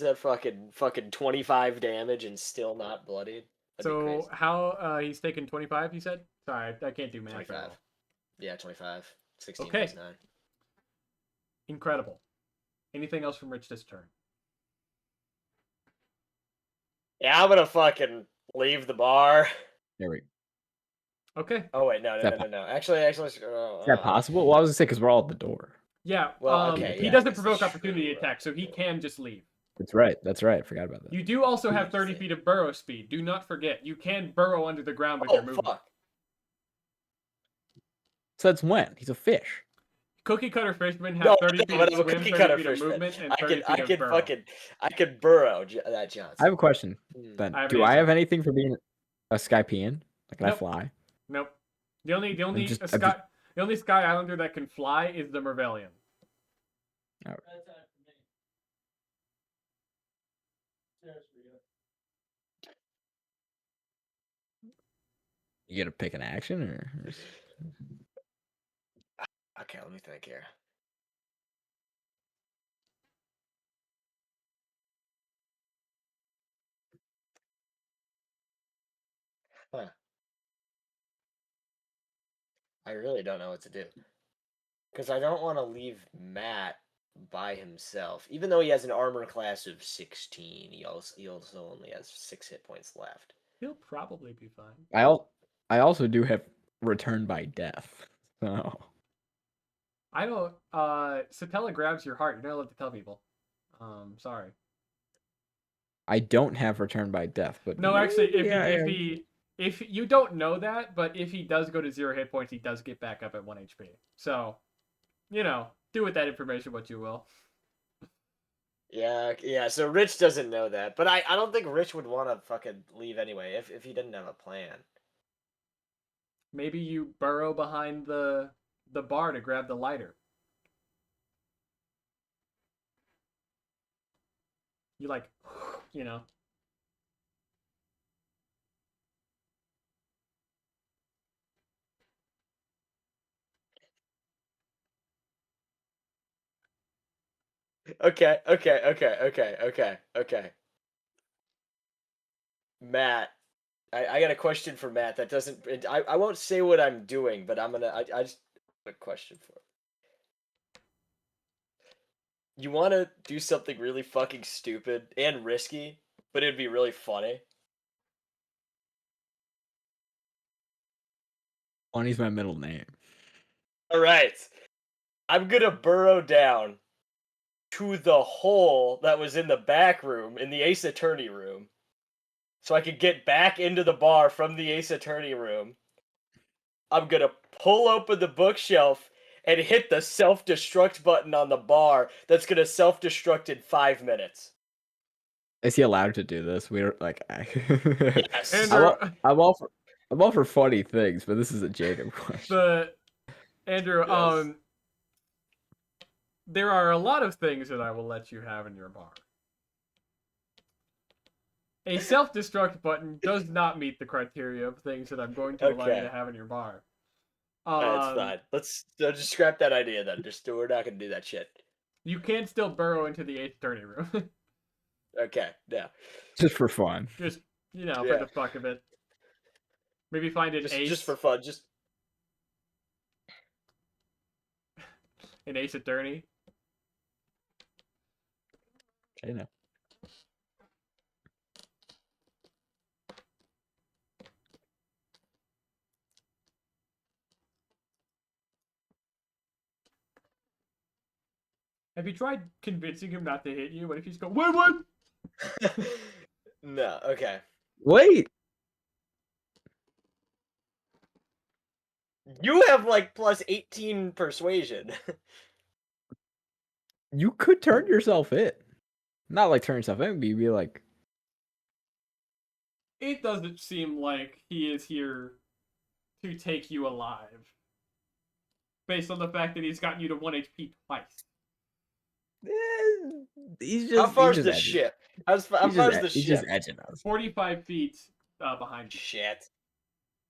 at fucking 25 damage and still not bloodied. That'd be So crazy. how he's taken 25, you said? Sorry, I can't do math. 25. Yeah, 25. 16 Okay. plus 9. Incredible. Anything else from Rich this turn? Yeah, I'm gonna fucking leave the bar. There we go. Okay. Oh wait, no. Actually, Is that possible? Well, I was gonna say because we're all at the door. Yeah. Well, okay, He yeah, I doesn't guess provoke that's opportunity true. attack, so he can just leave. That's right. That's right. I forgot about that. You do also have 30 feet of burrow speed. Do not forget. You can burrow under the ground with your movement. Fuck. So that's when he's a fish. Cookie cutter fishermen have No, 30 feet but of I'm a swim, cookie 30 cutter feet of fishman. movement, and I 30 can, feet I of can burrow. I can burrow that Johnson. I have a question. Then, I have do an I answer. have anything for being a Skypean? Like, can I Nope. fly? Nope. The only just- the only sky islander that can fly is the Mervelian. Oh. You get to pick an action, or Okay, let me think here. Huh. I really don't know what to do. Because I don't want to leave Matt by himself. Even though he has an armor class of 16, he also only has 6 hit points left. He'll probably be fine. I also do have return by death. So I don't. Satella grabs your heart. You're not allowed to tell people. Sorry. I don't have return by death, but No, actually, maybe if you don't know that, but if he does go to 0 hit points, he does get back up at 1 HP. So, do with that information what you will. Yeah, so Rich doesn't know that. But I don't think Rich would want to fucking leave anyway if he didn't have a plan. Maybe you burrow behind the bar to grab the lighter. You like, you know. Okay. Matt, I got a question for Matt that doesn't. I won't say what I'm doing, but I just have a question for him. You want to do something really fucking stupid and risky, but it'd be really funny. Funny's my middle name. All right, I'm gonna burrow down to the hole that was in the back room in the Ace Attorney room, so I could get back into the bar from the Ace Attorney room. I'm gonna pull open the bookshelf and hit the self-destruct button on the bar. That's gonna self-destruct in 5 minutes. Is he allowed to do this? We're like, Yes. Andrew, I'm all for funny things, but this is a Jacob question. Andrew, Yes. there are a lot of things that I will let you have in your bar. A self-destruct button does not meet the criteria of things that I'm going to allow you Okay. to have in your bar. That's fine. Let's just scrap that idea then. We're not gonna do that shit. You can still burrow into the 8th attorney room. Okay, yeah. Just for fun. Just, for Yeah. the fuck of it. Maybe find an ace. Just for fun. An ace attorney. I know. Have you tried convincing him not to hit you? What if he's going, what? No, okay. Wait. You have like plus 18 persuasion. You could turn yourself in. Not like turn yourself in, but you'd be like, It doesn't seem like he is here to take you alive. Based on the fact that he's gotten you to 1 HP twice. he's just. How far's he's the just ship? How far's the He's ship? just edging us. 45 feet behind you.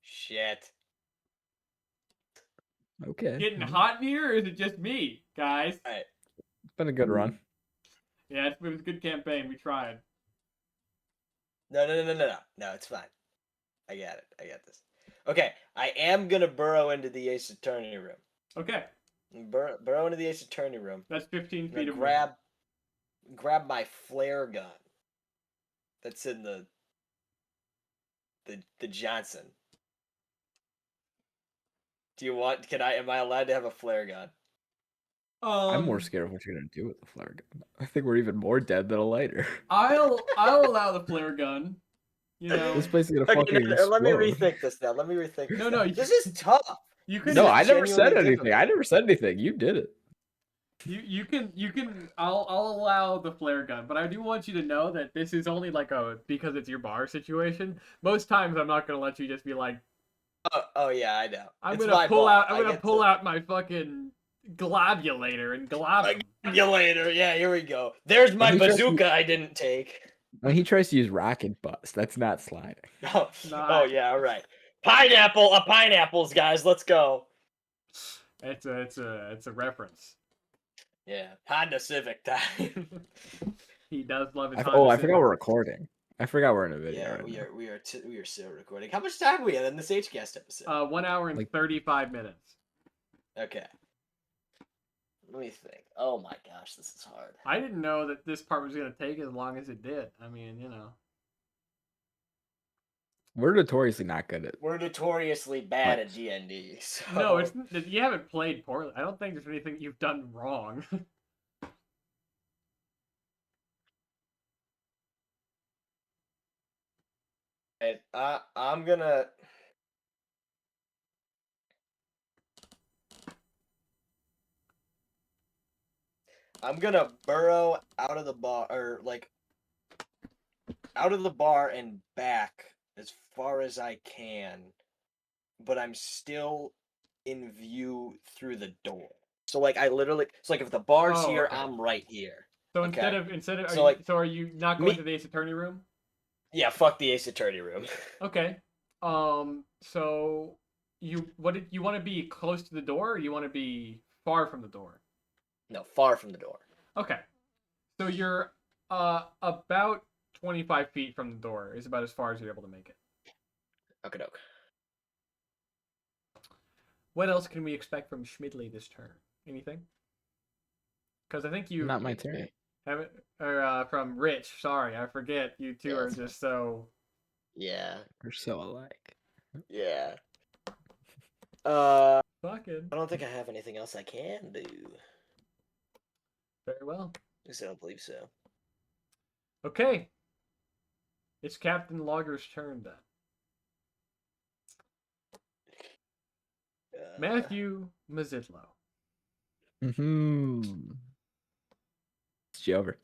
Shit. Okay. Getting hot in here, or is it just me, guys? Alright. It's been a good run. Yeah, it was a good campaign. We tried. No. No, it's fine. I got it. I got this. Okay, I am gonna burrow into the Ace Attorney room. Okay, Burrow into the Ace Attorney room. that's 15 I'm feet gonna of grab my flare gun. That's in the Johnson. Am I allowed to have a flare gun? I'm more scared of what you're gonna do with the flare gun. I think we're even more dead than a lighter. I'll allow the flare gun. You know, This place is gonna Okay, fucking no, let me explode. rethink this now. Let me rethink this. No, now. no, This is tough. you This can. No, is I never said genuinely anything. I difficult. never said anything. You did it. You can. I'll allow the flare gun, but I do want you to know that this is only like a because it's your bar situation. Most times, I'm not gonna let you just be like, Oh yeah, I know. I'm It's gonna my pull bar. out. I'm I gonna get pull to- out my fucking globulator and glob him. You later. Yeah, here we go. There's my He tries to- bazooka I didn't take. When he tries to use rocket bust, that's not sliding. Oh, Not- oh yeah, all right. Pineapples, guys. Let's go. It's a reference. Yeah, Honda Civic time. He does love his. I Honda forgot Civic. we're recording. I forgot we're in a video. Yeah, right now. we are still recording. How much time are we in this H-Cast episode? 1 hour and Like- 35 minutes. Okay. Let me think. Oh my gosh, this is hard. I didn't know that this part was gonna take as long as it did. I mean, you know. We're notoriously not good at. We're notoriously bad Right. at DnD. So... No, it's you haven't played poorly. I don't think there's anything you've done wrong. And I'm gonna. I'm gonna burrow out of the bar, or like out of the bar and back as far as I can, but I'm still in view through the door. So like I literally, so like if the bar's Oh, here, okay. I'm right here. So Okay. instead of So, like, are you not going me- to the Ace Attorney room? Yeah, fuck the Ace Attorney room. Okay. So you want to be close to the door, or you want to be far from the door? No, far from the door. Okay. So you're about 25 feet from the door is about as far as you're able to make it. Okay, doke. What else can we expect from Schmidley this turn? Anything? Because I think you Not my turn. haven't, or from Rich. Sorry, I forget. You two Yeah, are that's just so. Yeah, We're so alike. yeah. Fucking. I don't think I have anything else I can do. Very well. At least I don't believe so. Okay. It's Captain Logger's turn then. Matthew Mazzillo. Mm-hmm. It's over.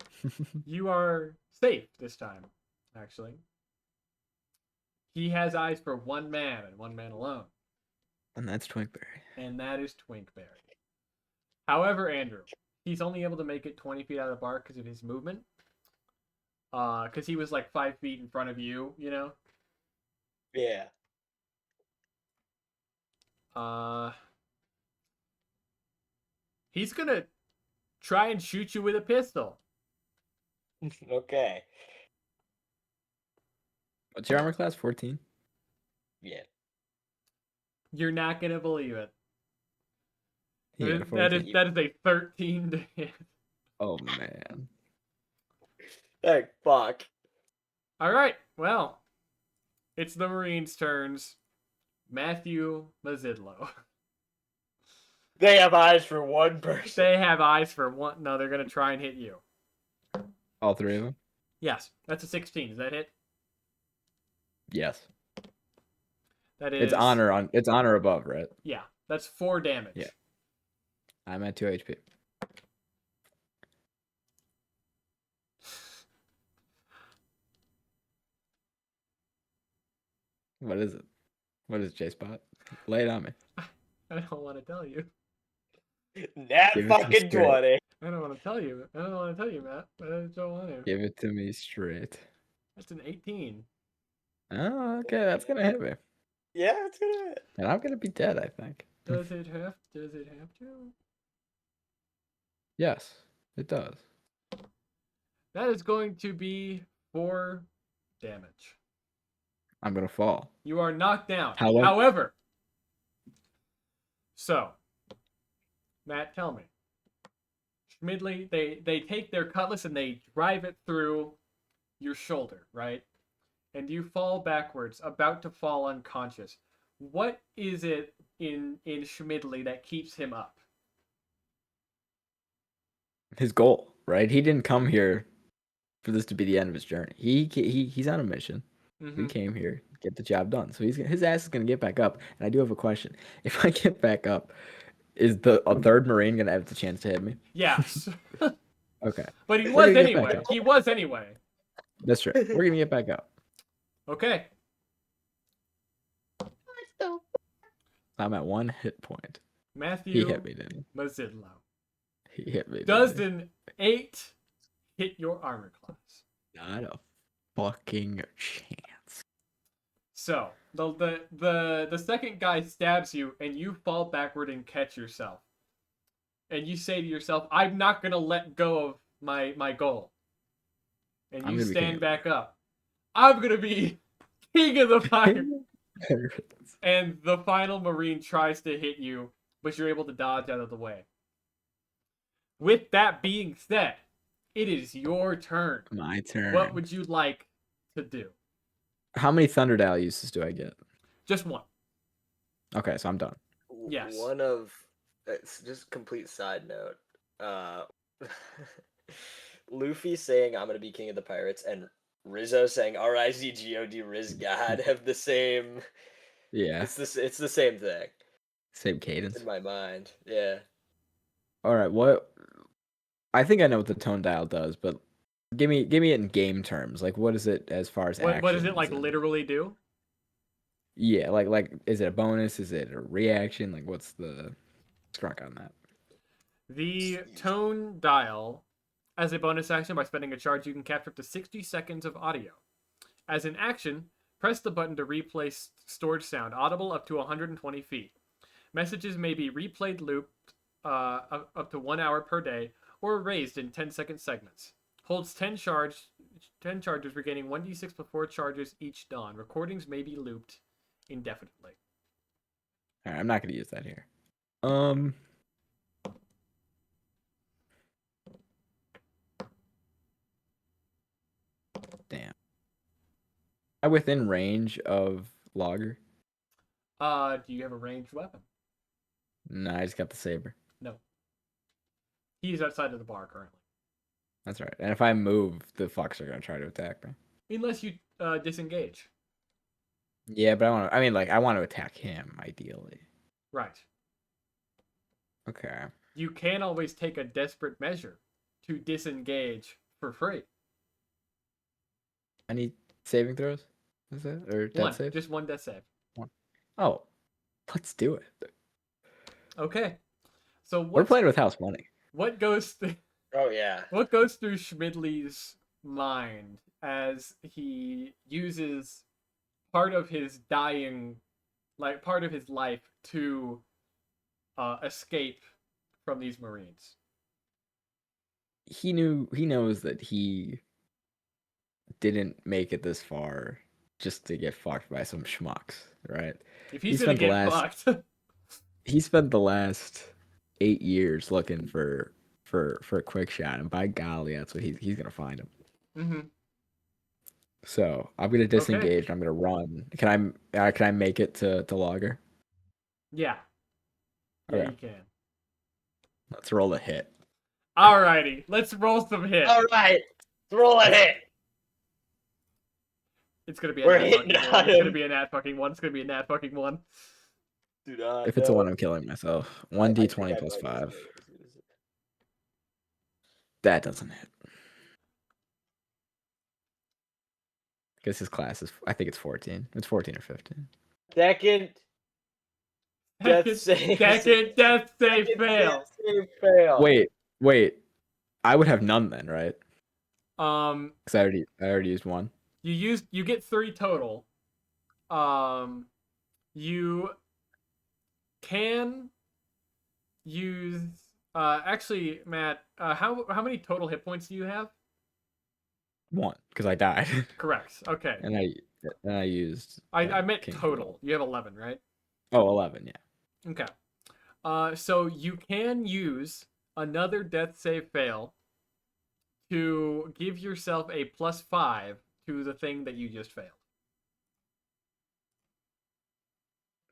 You are safe this time, actually. He has eyes for one man and one man alone, And that's Twinkberry. and that is Twinkberry. However, Andrew, he's only able to make it 20 feet out of the bar because of his movement. Because he was like 5 feet in front of you, you know? Yeah. He's gonna try and shoot you with a pistol. Okay. What's your armor class? 14? Yeah. You're not gonna believe it. Yeah, that 14. is a 13 to hit. Oh, man. Hey, fuck. All right, well, it's the Marines' turns. Matthew Mazzillo. They have eyes for one person. They have eyes for one. No, they're gonna try and hit you. All three of them? Yes, that's a 16. Does that hit? Yes. That is. It's honor above, right? Yeah, that's 4 damage. Yeah. I'm at 2 HP. What is it? What is it, J-Spot? Lay it on me. I don't want to tell you. Nat Give it to me fucking straight. 20. I don't want to tell you. I don't want to tell you, Matt. But I don't want to. Give it to me straight. That's an 18. Oh, okay. That's going to hit me. Yeah, it's gonna hit. And I'm going to be dead, I think. Does it have to? Yes, it does. That is going to be 4 damage. I'm going to fall. You are knocked down. However- However, so, Matt, tell me. Schmidley, they take their cutlass and they drive it through your shoulder, right? And you fall backwards, about to fall unconscious. What is it in Schmidley that keeps him up? his goal, right? He didn't come here for this to be the end of his journey. He's on a mission. Mm-hmm. He came here, get the job done. So his ass is gonna get back up. And I do have a question. If I get back up, is a third Marine gonna have the chance to hit me? Yes. Okay. But he We're was gonna get back anyway. up. He was anyway. That's right. We're gonna get back up. Okay. I'm at 1 hit point. Matthew He hit me, didn't he? Mazidlo. He hit me. Does didn't an 8 hit your armor class? he? Not a fucking chance. So the second guy stabs you and you fall backward and catch yourself. And you say to yourself, I'm not gonna let go of my goal. And I'm you gonna be king stand of back up. I'm gonna be king of the fire. And the final Marine tries to hit you, but you're able to dodge out of the way. With that being said, it is your turn. My turn. What would you like to do? How many Thunderdale uses do I get? Just one. Okay, so I'm done. Yes. One of it's just complete side note. Luffy saying I'm gonna be king of the pirates and Rizzo saying R-I-Z-G-O-D Riz God have the same. Yeah. It's the same thing. Same cadence. In my mind. Yeah. All right. What? I think I know what the tone dial does, but give me it in game terms. Like, what is it as far as What does it actions like and- literally do? Yeah, like is it a bonus? Is it a reaction? Like, what's the scrunk on that? The tone dial, as a bonus action by spending a charge, you can capture up to 60 seconds of audio. As an action, press the button to replay stored sound, audible up to 120 feet. Messages may be replayed looped up to 1 hour per day, or erased in 10-second segments. Holds 10 charges, regaining 1d6 before charges each dawn. Recordings may be looped indefinitely. All right, I'm not gonna use that here. Damn. Am I within range of Logger? Do you have a ranged weapon? No, I just got the saber. No. He's outside of the bar currently. That's right. And if I move, the fucks are gonna try to attack me. Unless you disengage. Yeah, but I want to attack him ideally. Right. Okay. You can always take a desperate measure to disengage for free. Any saving throws? Is it or death One. save? Just one death save. One. Oh, let's do it. Okay. So We're playing with house money. What goes through Oh yeah. what goes through Schmidley's mind as he uses part of his part of his life to escape from these Marines? He knows that he didn't make it this far just to get fucked by some schmucks, right? If he's gonna get fucked, he spent the last 8 years looking for a quick shot, and by golly, that's what he's gonna find him. Mm-hmm. So I'm gonna disengage. Okay. I'm gonna run. Can I make it to Logger? Yeah. Yeah, okay. You can. Let's roll a hit. Alrighty, let's roll some hits. All right, let's roll a hit. It's gonna be a nat fucking one. It's gonna be a nat fucking one. It's gonna be a nat fucking one. Dude, if it's a one, I'm killing myself. 1d20 plus 5. That doesn't hit. I guess his class is, I think it's 14. It's 14 or 15. Second death save fail. Death save fail. Wait. I would have none then, right? Because I already used one. You get 3 total. You can use actually, Matt, how many total hit points do you have? 1, because I died. Correct. Okay. And I used. I meant total. You have 11, right? Oh, 11, yeah. Okay. So you can use another death save fail to give yourself a +5 to the thing that you just failed.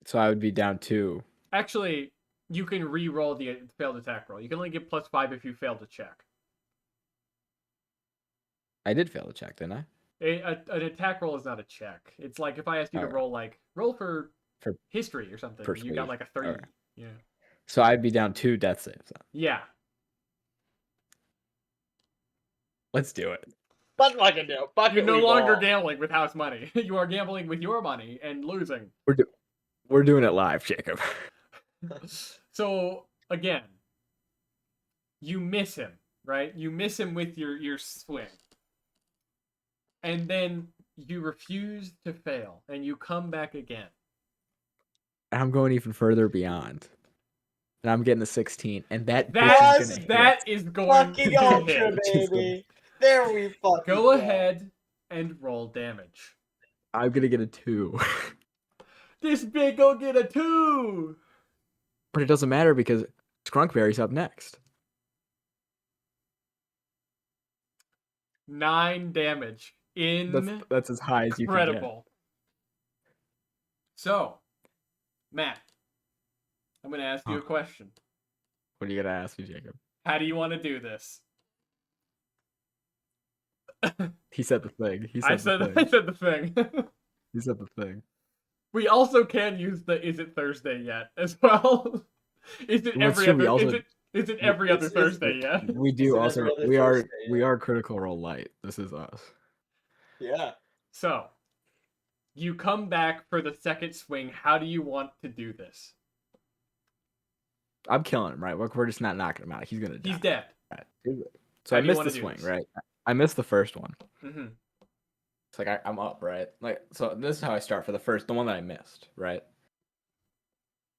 So I would be down 2. Actually, you can re-roll the failed attack roll. You can only get +5 if you fail to check. I did fail the check, didn't I? An attack roll is not a check. It's like if I asked you to Alright. roll for For history or something, and you got persuasion. like a 3. Alright. Yeah. So I'd be down 2 death saves. Then. Yeah. Let's do it. Let's fucking do it. You're no longer gambling with house money. You are gambling with your money and losing. We're doing it live, Jacob. So again, you miss him, right? You miss him with your swing. And then you refuse to fail, and you come back again. I'm going even further beyond. And I'm getting the 16, and that is going fucking to ultra, hit. baby. There we fucking go ahead and roll damage. I'm gonna get a 2. This big go get a 2. But it doesn't matter because Skrunkberry's up next. 9 damage. That's as high as you can get. Incredible. So, Matt, I'm going to ask you a question. What are you gonna ask me, Jacob? How do you want to do this? He said the thing. I said the thing. He said the thing. We also can use the "Is it Thursday yet?" as well. Is it every other? Is it every other Thursday yet? We do also. We are Critical Role light. This is us. Yeah. So, you come back for the second swing. How do you want to do this? I'm killing him, right? We're just not knocking him out. He's gonna die. He's dead. Right. So I missed the swing, right? I missed the first one. Mm-hmm. It's like I'm up, right? Like, so this is how I start for the one that I missed, right?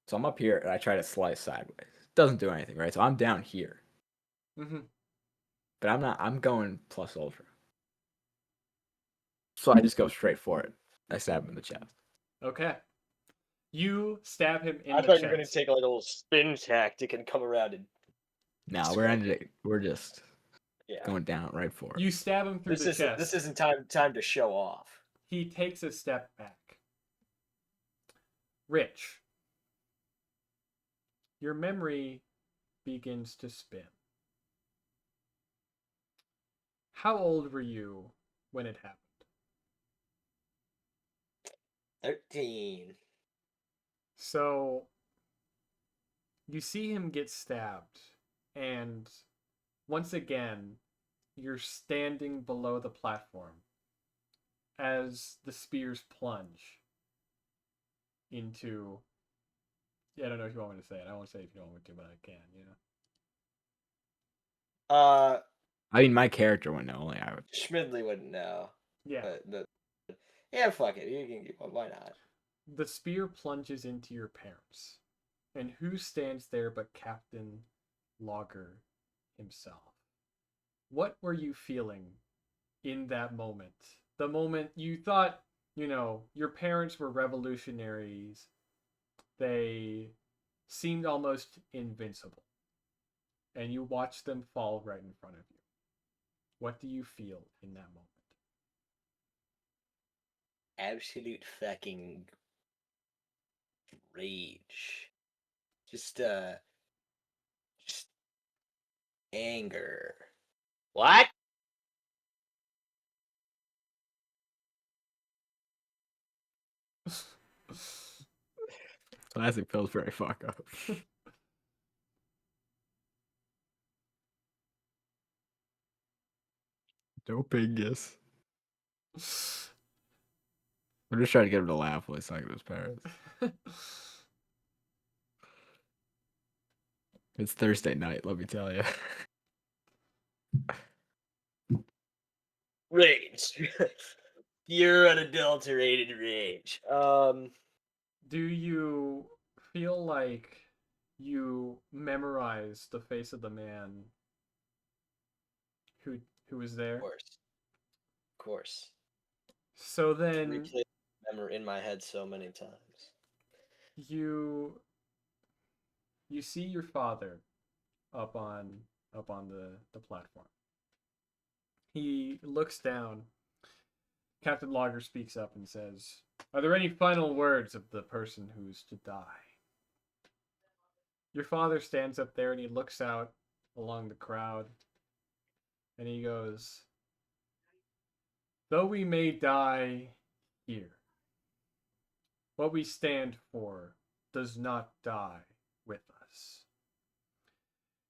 So I'm up here and I try to slice sideways. Doesn't do anything, right? So I'm down here. Mm-hmm. But I'm not. I'm going plus ultra. So I just go straight for it. I stab him in the chest. Okay. You stab him in I the thought chest. you were gonna take like a little spin tactic and come around and. No, we're just going down right for it. You stab him through the chest. This isn't time to show off. He takes a step back. Rich, your memory begins to spin. How old were you when it happened? 13. So, you see him get stabbed, and once again, you're standing below the platform as the spears plunge into... Yeah, I don't know if you want me to say it. I won't say it if you don't want me to, but I can, I mean, my character would know. Only I would. Schmidley wouldn't know. Yeah. Yeah, fuck it. You can. Why not? The spear plunges into your parents. And who stands there but Captain Logger himself? What were you feeling in that moment? The moment you thought, your parents were revolutionaries. They seemed almost invincible. And you watched them fall right in front of you. What do you feel in that moment? Absolute fucking rage. Just anger. What? Classic Pillsbury fuck up. No pingus. I'm just trying to get him to laugh while he's talking to his parents. It's Thursday night, let me tell you. Rage. Pure unadulterated rage. Do you feel like you memorize the face of the man who was there? Of course. So then replay memory in my head so many times. You see your father up on the platform. He looks down. Captain Logger speaks up and says, "Are there any final words of the person who's to die?" Your father stands up there and he looks out along the crowd and he goes, "Though we may die here, what we stand for does not die with us.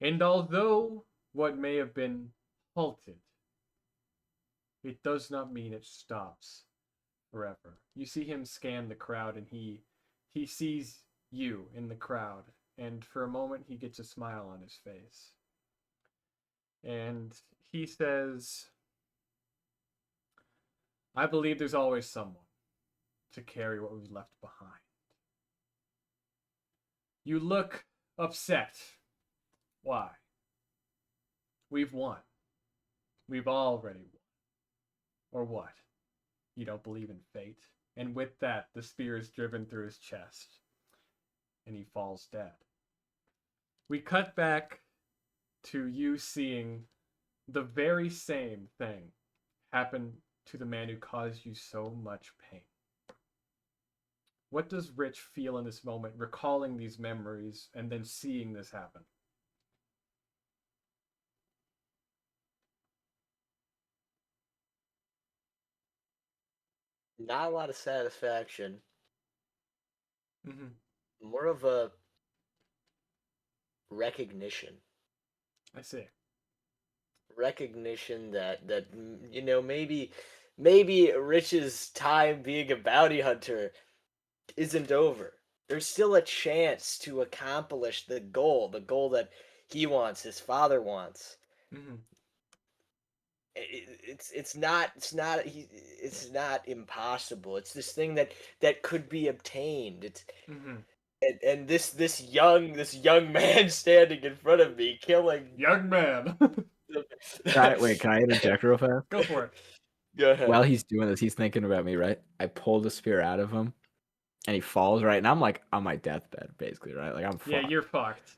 And although what may have been halted, it does not mean it stops forever." You see him scan the crowd and he sees you in the crowd, and for a moment he gets a smile on his face. And he says, "I believe there's always someone to carry what we've left behind. You look upset. Why? We've won. We've already won. Or what? You don't believe in fate?" And with that, the spear is driven through his chest, and he falls dead. We cut back to you seeing the very same thing happen to the man who caused you so much pain. What does Rich feel in this moment, recalling these memories and then seeing this happen? Not a lot of satisfaction. Mm-hmm. More of a recognition. I see. Recognition that maybe Rich's time being a bounty hunter isn't over. There's still a chance to accomplish the goal that he wants, his father wants. Mm-hmm. It's not impossible. It's this thing that could be obtained. It's Mm-hmm. and this young man standing in front of me killing Young man. Can I interject real fast? Go for it. Go ahead. While he's doing this, he's thinking about me, right? I pull the spear out of him, and he falls, right? And I'm like on my deathbed, basically, right? Like I'm fucked. Yeah, you're fucked.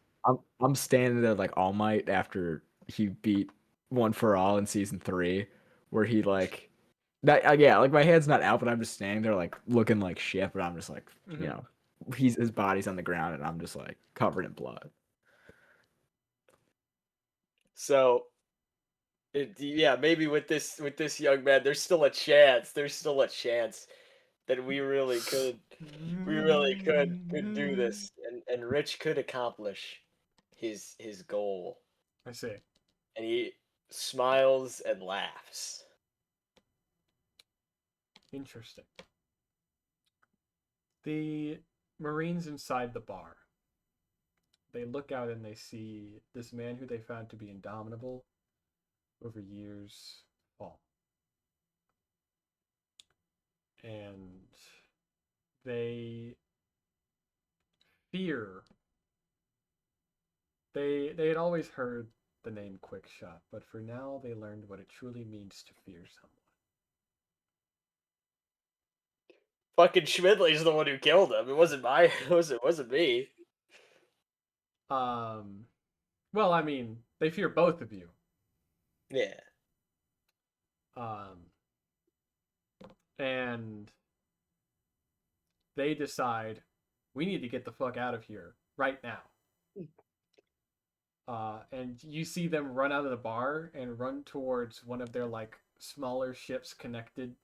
I'm standing there like All Might after he beat One for All in season 3, where he like that. Yeah, like my head's not out, but I'm just standing there like looking like shit. But I'm just like, Mhm. you know, his body's on the ground, and I'm just like covered in blood. So, maybe with this young man, there's still a chance. There's still a chance that we really could do this, and Rich could accomplish his goal. I see. And he smiles and laughs. Interesting. The Marines inside the bar, they look out and they see this man who they found to be indomitable over years fall. And they fear. They had always heard the name Quick Shot, but for now they learned what it truly means to fear someone. Fucking Schmidley's the one who killed him. It wasn't it wasn't me. Well, I mean, they fear both of you. Yeah. And they decide we need to get the fuck out of here right now. And you see them run out of the bar and run towards one of their like smaller ships connected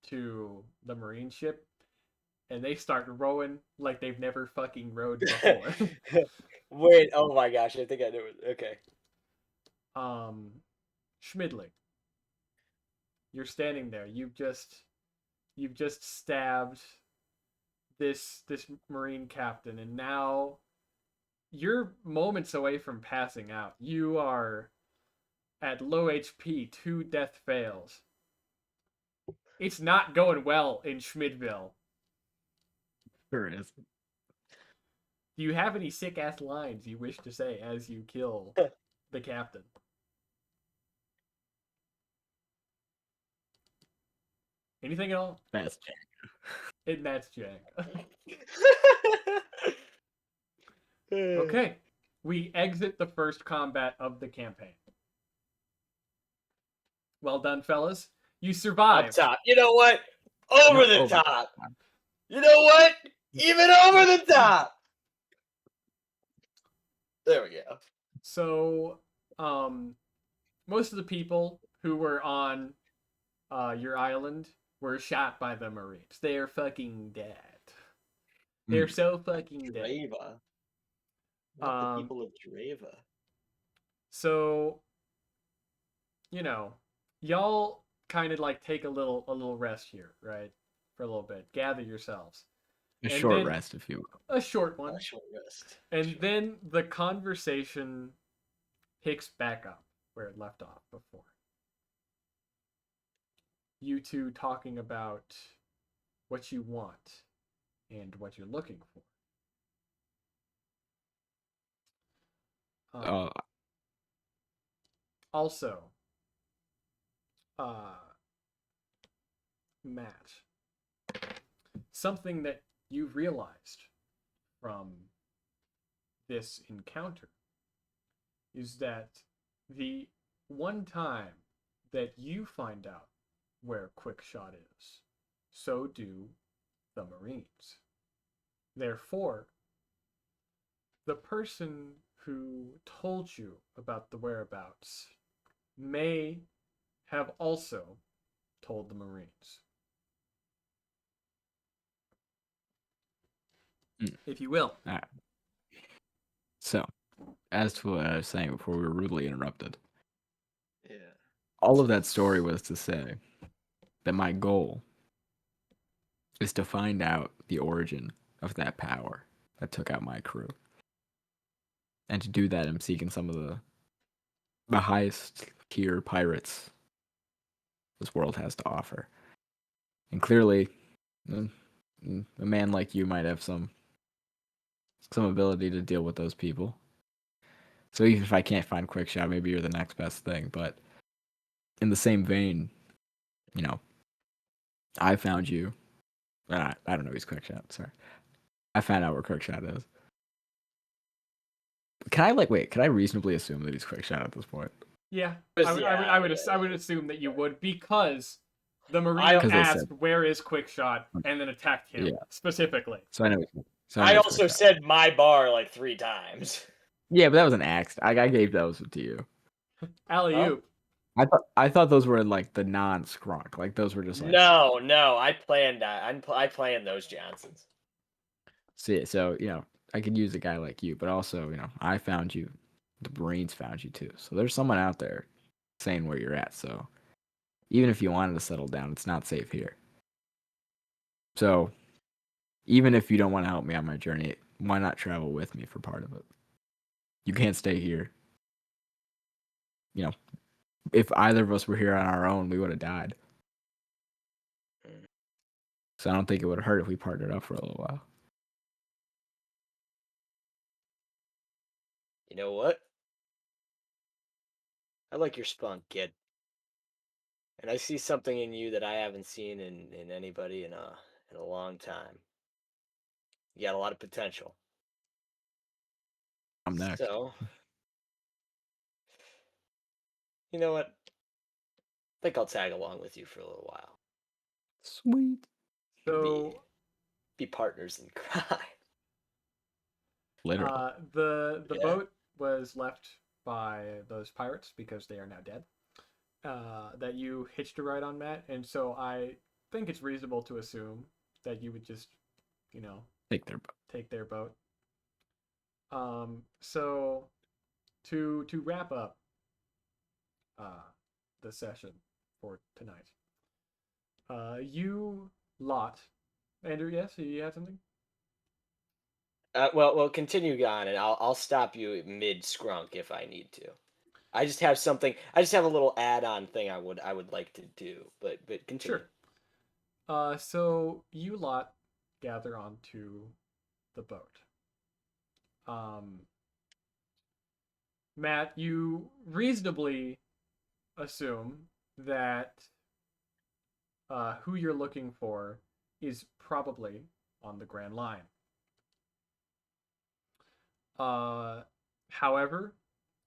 to the Marine ship, and they start rowing like they've never fucking rowed before. Wait, oh my gosh, I think I knew it. Okay. Schmidley, you're standing there. You've just stabbed this Marine captain, and now you're moments away from passing out. You are at low HP, 2 death fails. It's not going well in Schmidville. Sure is. Do you have any sick ass lines you wish to say as you kill the captain? Anything at all? That's Jack. And that's Jack. Okay. We exit the first combat of the campaign. Well done, fellas. You survived. Up top. You know what? Over the top. You know what? Even over the top. There we go. So, most of the people who were on your island were shot by the Marines. They're fucking dead. They're so fucking dead. Jureva. Not the people of Jureva. So, y'all kind of like take a little rest here, right? For a little bit. Gather yourselves. A And short then- rest, if you will. A short one. A short rest. And Sure. then the conversation picks back up where it left off before. You two talking about what you want and what you're looking for. Uh, Also, Matt, something that you realized from this encounter is that the one time that you find out where Quickshot is, so do the Marines. Therefore, the person who told you about the whereabouts may have also told the Marines. If you will. all right. So, as to what I was saying before we were rudely interrupted, Yeah. all of that story was to say that my goal is to find out the origin of that power that took out my crew. And to do that, I'm seeking some of the highest tier pirates this world has to offer. And clearly, a man like you might have some ability to deal with those people. So even if I can't find Quickshot, maybe you're the next best thing. But in the same vein, I found you. I don't know who's Quickshot. Sorry, I found out where Quickshot is. Can I reasonably assume that he's Quickshot at this point? Yeah, Yeah, I would assume that you would, because the Marine I- 'Cause they asked said- where is Quickshot and then attacked him Yeah. specifically. So I know. I also said my bar like 3 times. Yeah, but that was an accident. I gave those to you. Alley oop. I thought those were like the non-scrunk. Like those were just like No, I planned that. I planned those Johnsons. So I could use a guy like you, but also I found you. The Marines found you too. So there's someone out there saying where you're at. So even if you wanted to settle down, it's not safe here. So even if you don't want to help me on my journey, why not travel with me for part of it? You can't stay here. If either of us were here on our own, we would have died. So I don't think it would hurt if we partnered up for a little while. You know what? I like your spunk, kid. And I see something in you that I haven't seen in anybody in a long time. You got a lot of potential. I'm next. So, you know what? I think I'll tag along with you for a little while. Sweet. So Be partners in crime. Literally. the Yeah. boat was left by those pirates because they are now dead. That you hitched a ride on, Matt, and so I think it's reasonable to assume that you would just, Take their boat. take their boat. So to wrap up the session for tonight, you lot, Andrew, yes, you have something? Well, continue on, and I'll stop you mid scrunk if I need to. I just have something. I just have a little add-on thing I would like to do, but continue. Sure. So you lot gather onto the boat. Matt, you reasonably assume that who you're looking for is probably on the Grand Line. However,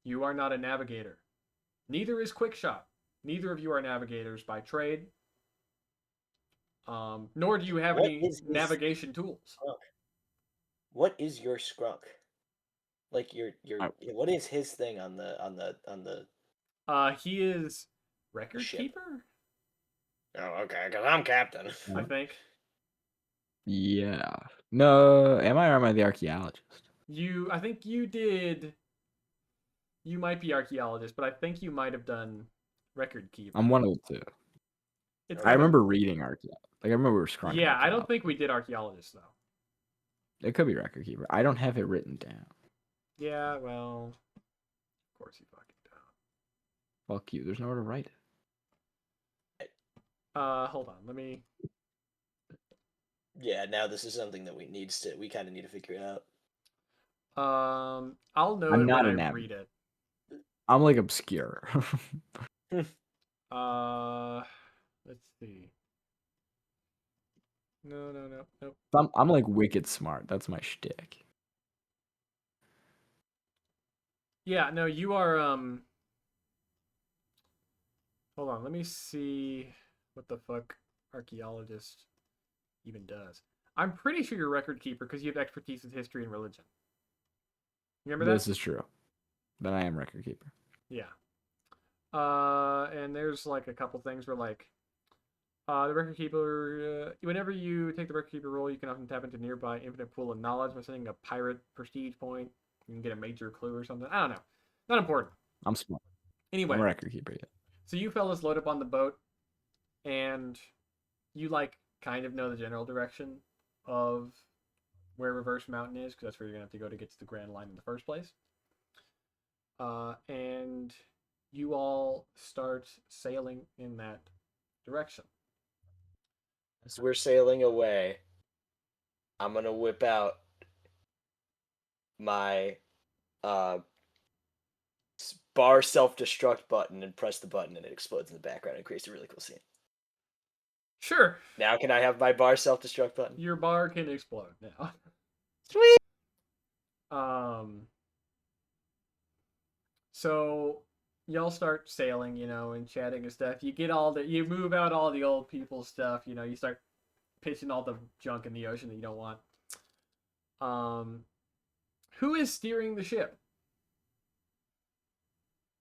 you are not a navigator. Neither is Quickshot. Neither of you are navigators by trade. Nor do you have What any is this navigation tools. Scrunk? What is your scrunk? Like your what is his thing on the He is record Ship. keeper, Oh, okay, because I'm captain. I think. Yeah. No, am I or am I the archaeologist? I think you did. You might be archaeologist, but I think you might have done record keeper. I'm one of the two. It's I kind of- remember reading archaeologist. Like I remember we were scrunching. Yeah, I don't think we did archaeologist though. It could be record keeper. I don't have it written down. Yeah, well, of course you fucking don't. Fuck you. There's nowhere to write it. Hold on. Let me. Yeah, now this is something that we kind of need to figure out. I'll know I'm it not when an I avid. read it. I'm like obscure. Let's see. No, nope. I'm like wicked smart. That's my shtick. Yeah, no, you are. Hold on. Let me see what the fuck archaeologist even does. I'm pretty sure you're record keeper because you have expertise in history and religion. Remember that? This is true. Then I am record keeper. Yeah. And there's like a couple things where like, the record keeper. Whenever you take the record keeper role, you can often tap into nearby infinite pool of knowledge by sending a pirate prestige point. You can get a major clue or something. I don't know. Not important. I'm smart. Anyway, I'm a record keeper. Yeah. so you fellas load up on the boat, and you like kind of know the general direction of where Reverse Mountain is, because that's where you're gonna have to go to get to the Grand Line in the first place. And you all start sailing in that direction. As we're sailing away, I'm gonna whip out my bar self-destruct button and press the button, and it explodes in the background and creates a really cool scene. Sure. Now can I have my bar self-destruct button? Your bar can explode now. Sweet. So y'all start sailing, and chatting and stuff. You move out all the old people stuff, you start pitching all the junk in the ocean that you don't want. Who is steering the ship?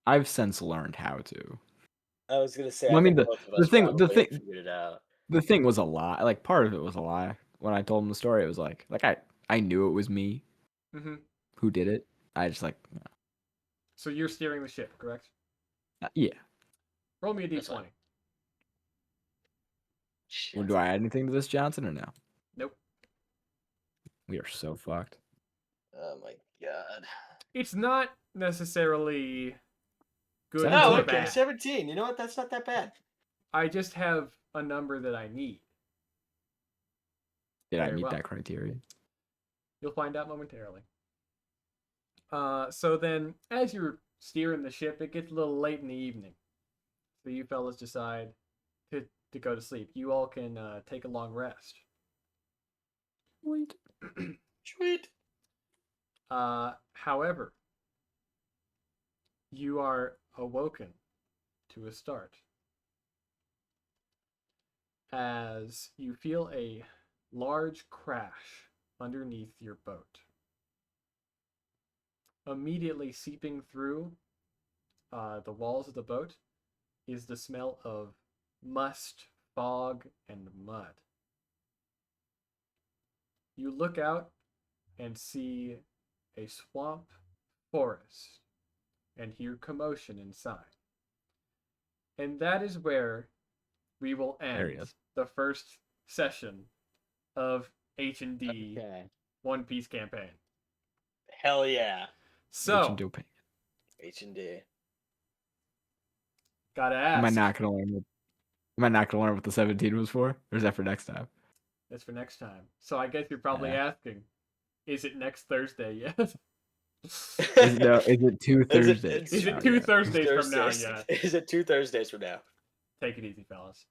I've since learned how to. I was gonna say. Well, I mean, think both of us figured it out. The thing was a lie. Like part of it was a lie. When I told him the story, it was like I knew it was me who did it. I just like. So you're steering the ship, correct? Yeah. Roll me a That's d20. fine. Well, do I add anything to this, Johnson, or no? Nope. We are so fucked. Oh my god. It's not necessarily good No, or okay, bad. 17. You know what? That's not that bad. I just have a number that I need. Did I Very meet well. that criteria? You'll find out momentarily. So then, as you're steering the ship, it gets a little late in the evening. So you fellas decide to go to sleep. You all can take a long rest. Sweet. Sweet. However, you are awoken to a start as you feel a large crash underneath your boat. Immediately seeping through the walls of the boat is the smell of must, fog, and mud. You look out and see a swamp forest and hear commotion inside. And that is where we will end the first session of H&D One Piece campaign. Hell yeah. So, H&D. Gotta ask. Am I not gonna learn what the 17 was for? Or is that for next time? That's for next time. So I guess you're probably asking, is it next Thursday yet? Is it 2 Thursdays? Is it 2 Thursdays from now yet? Is it 2 Thursdays from now? Take it easy, fellas.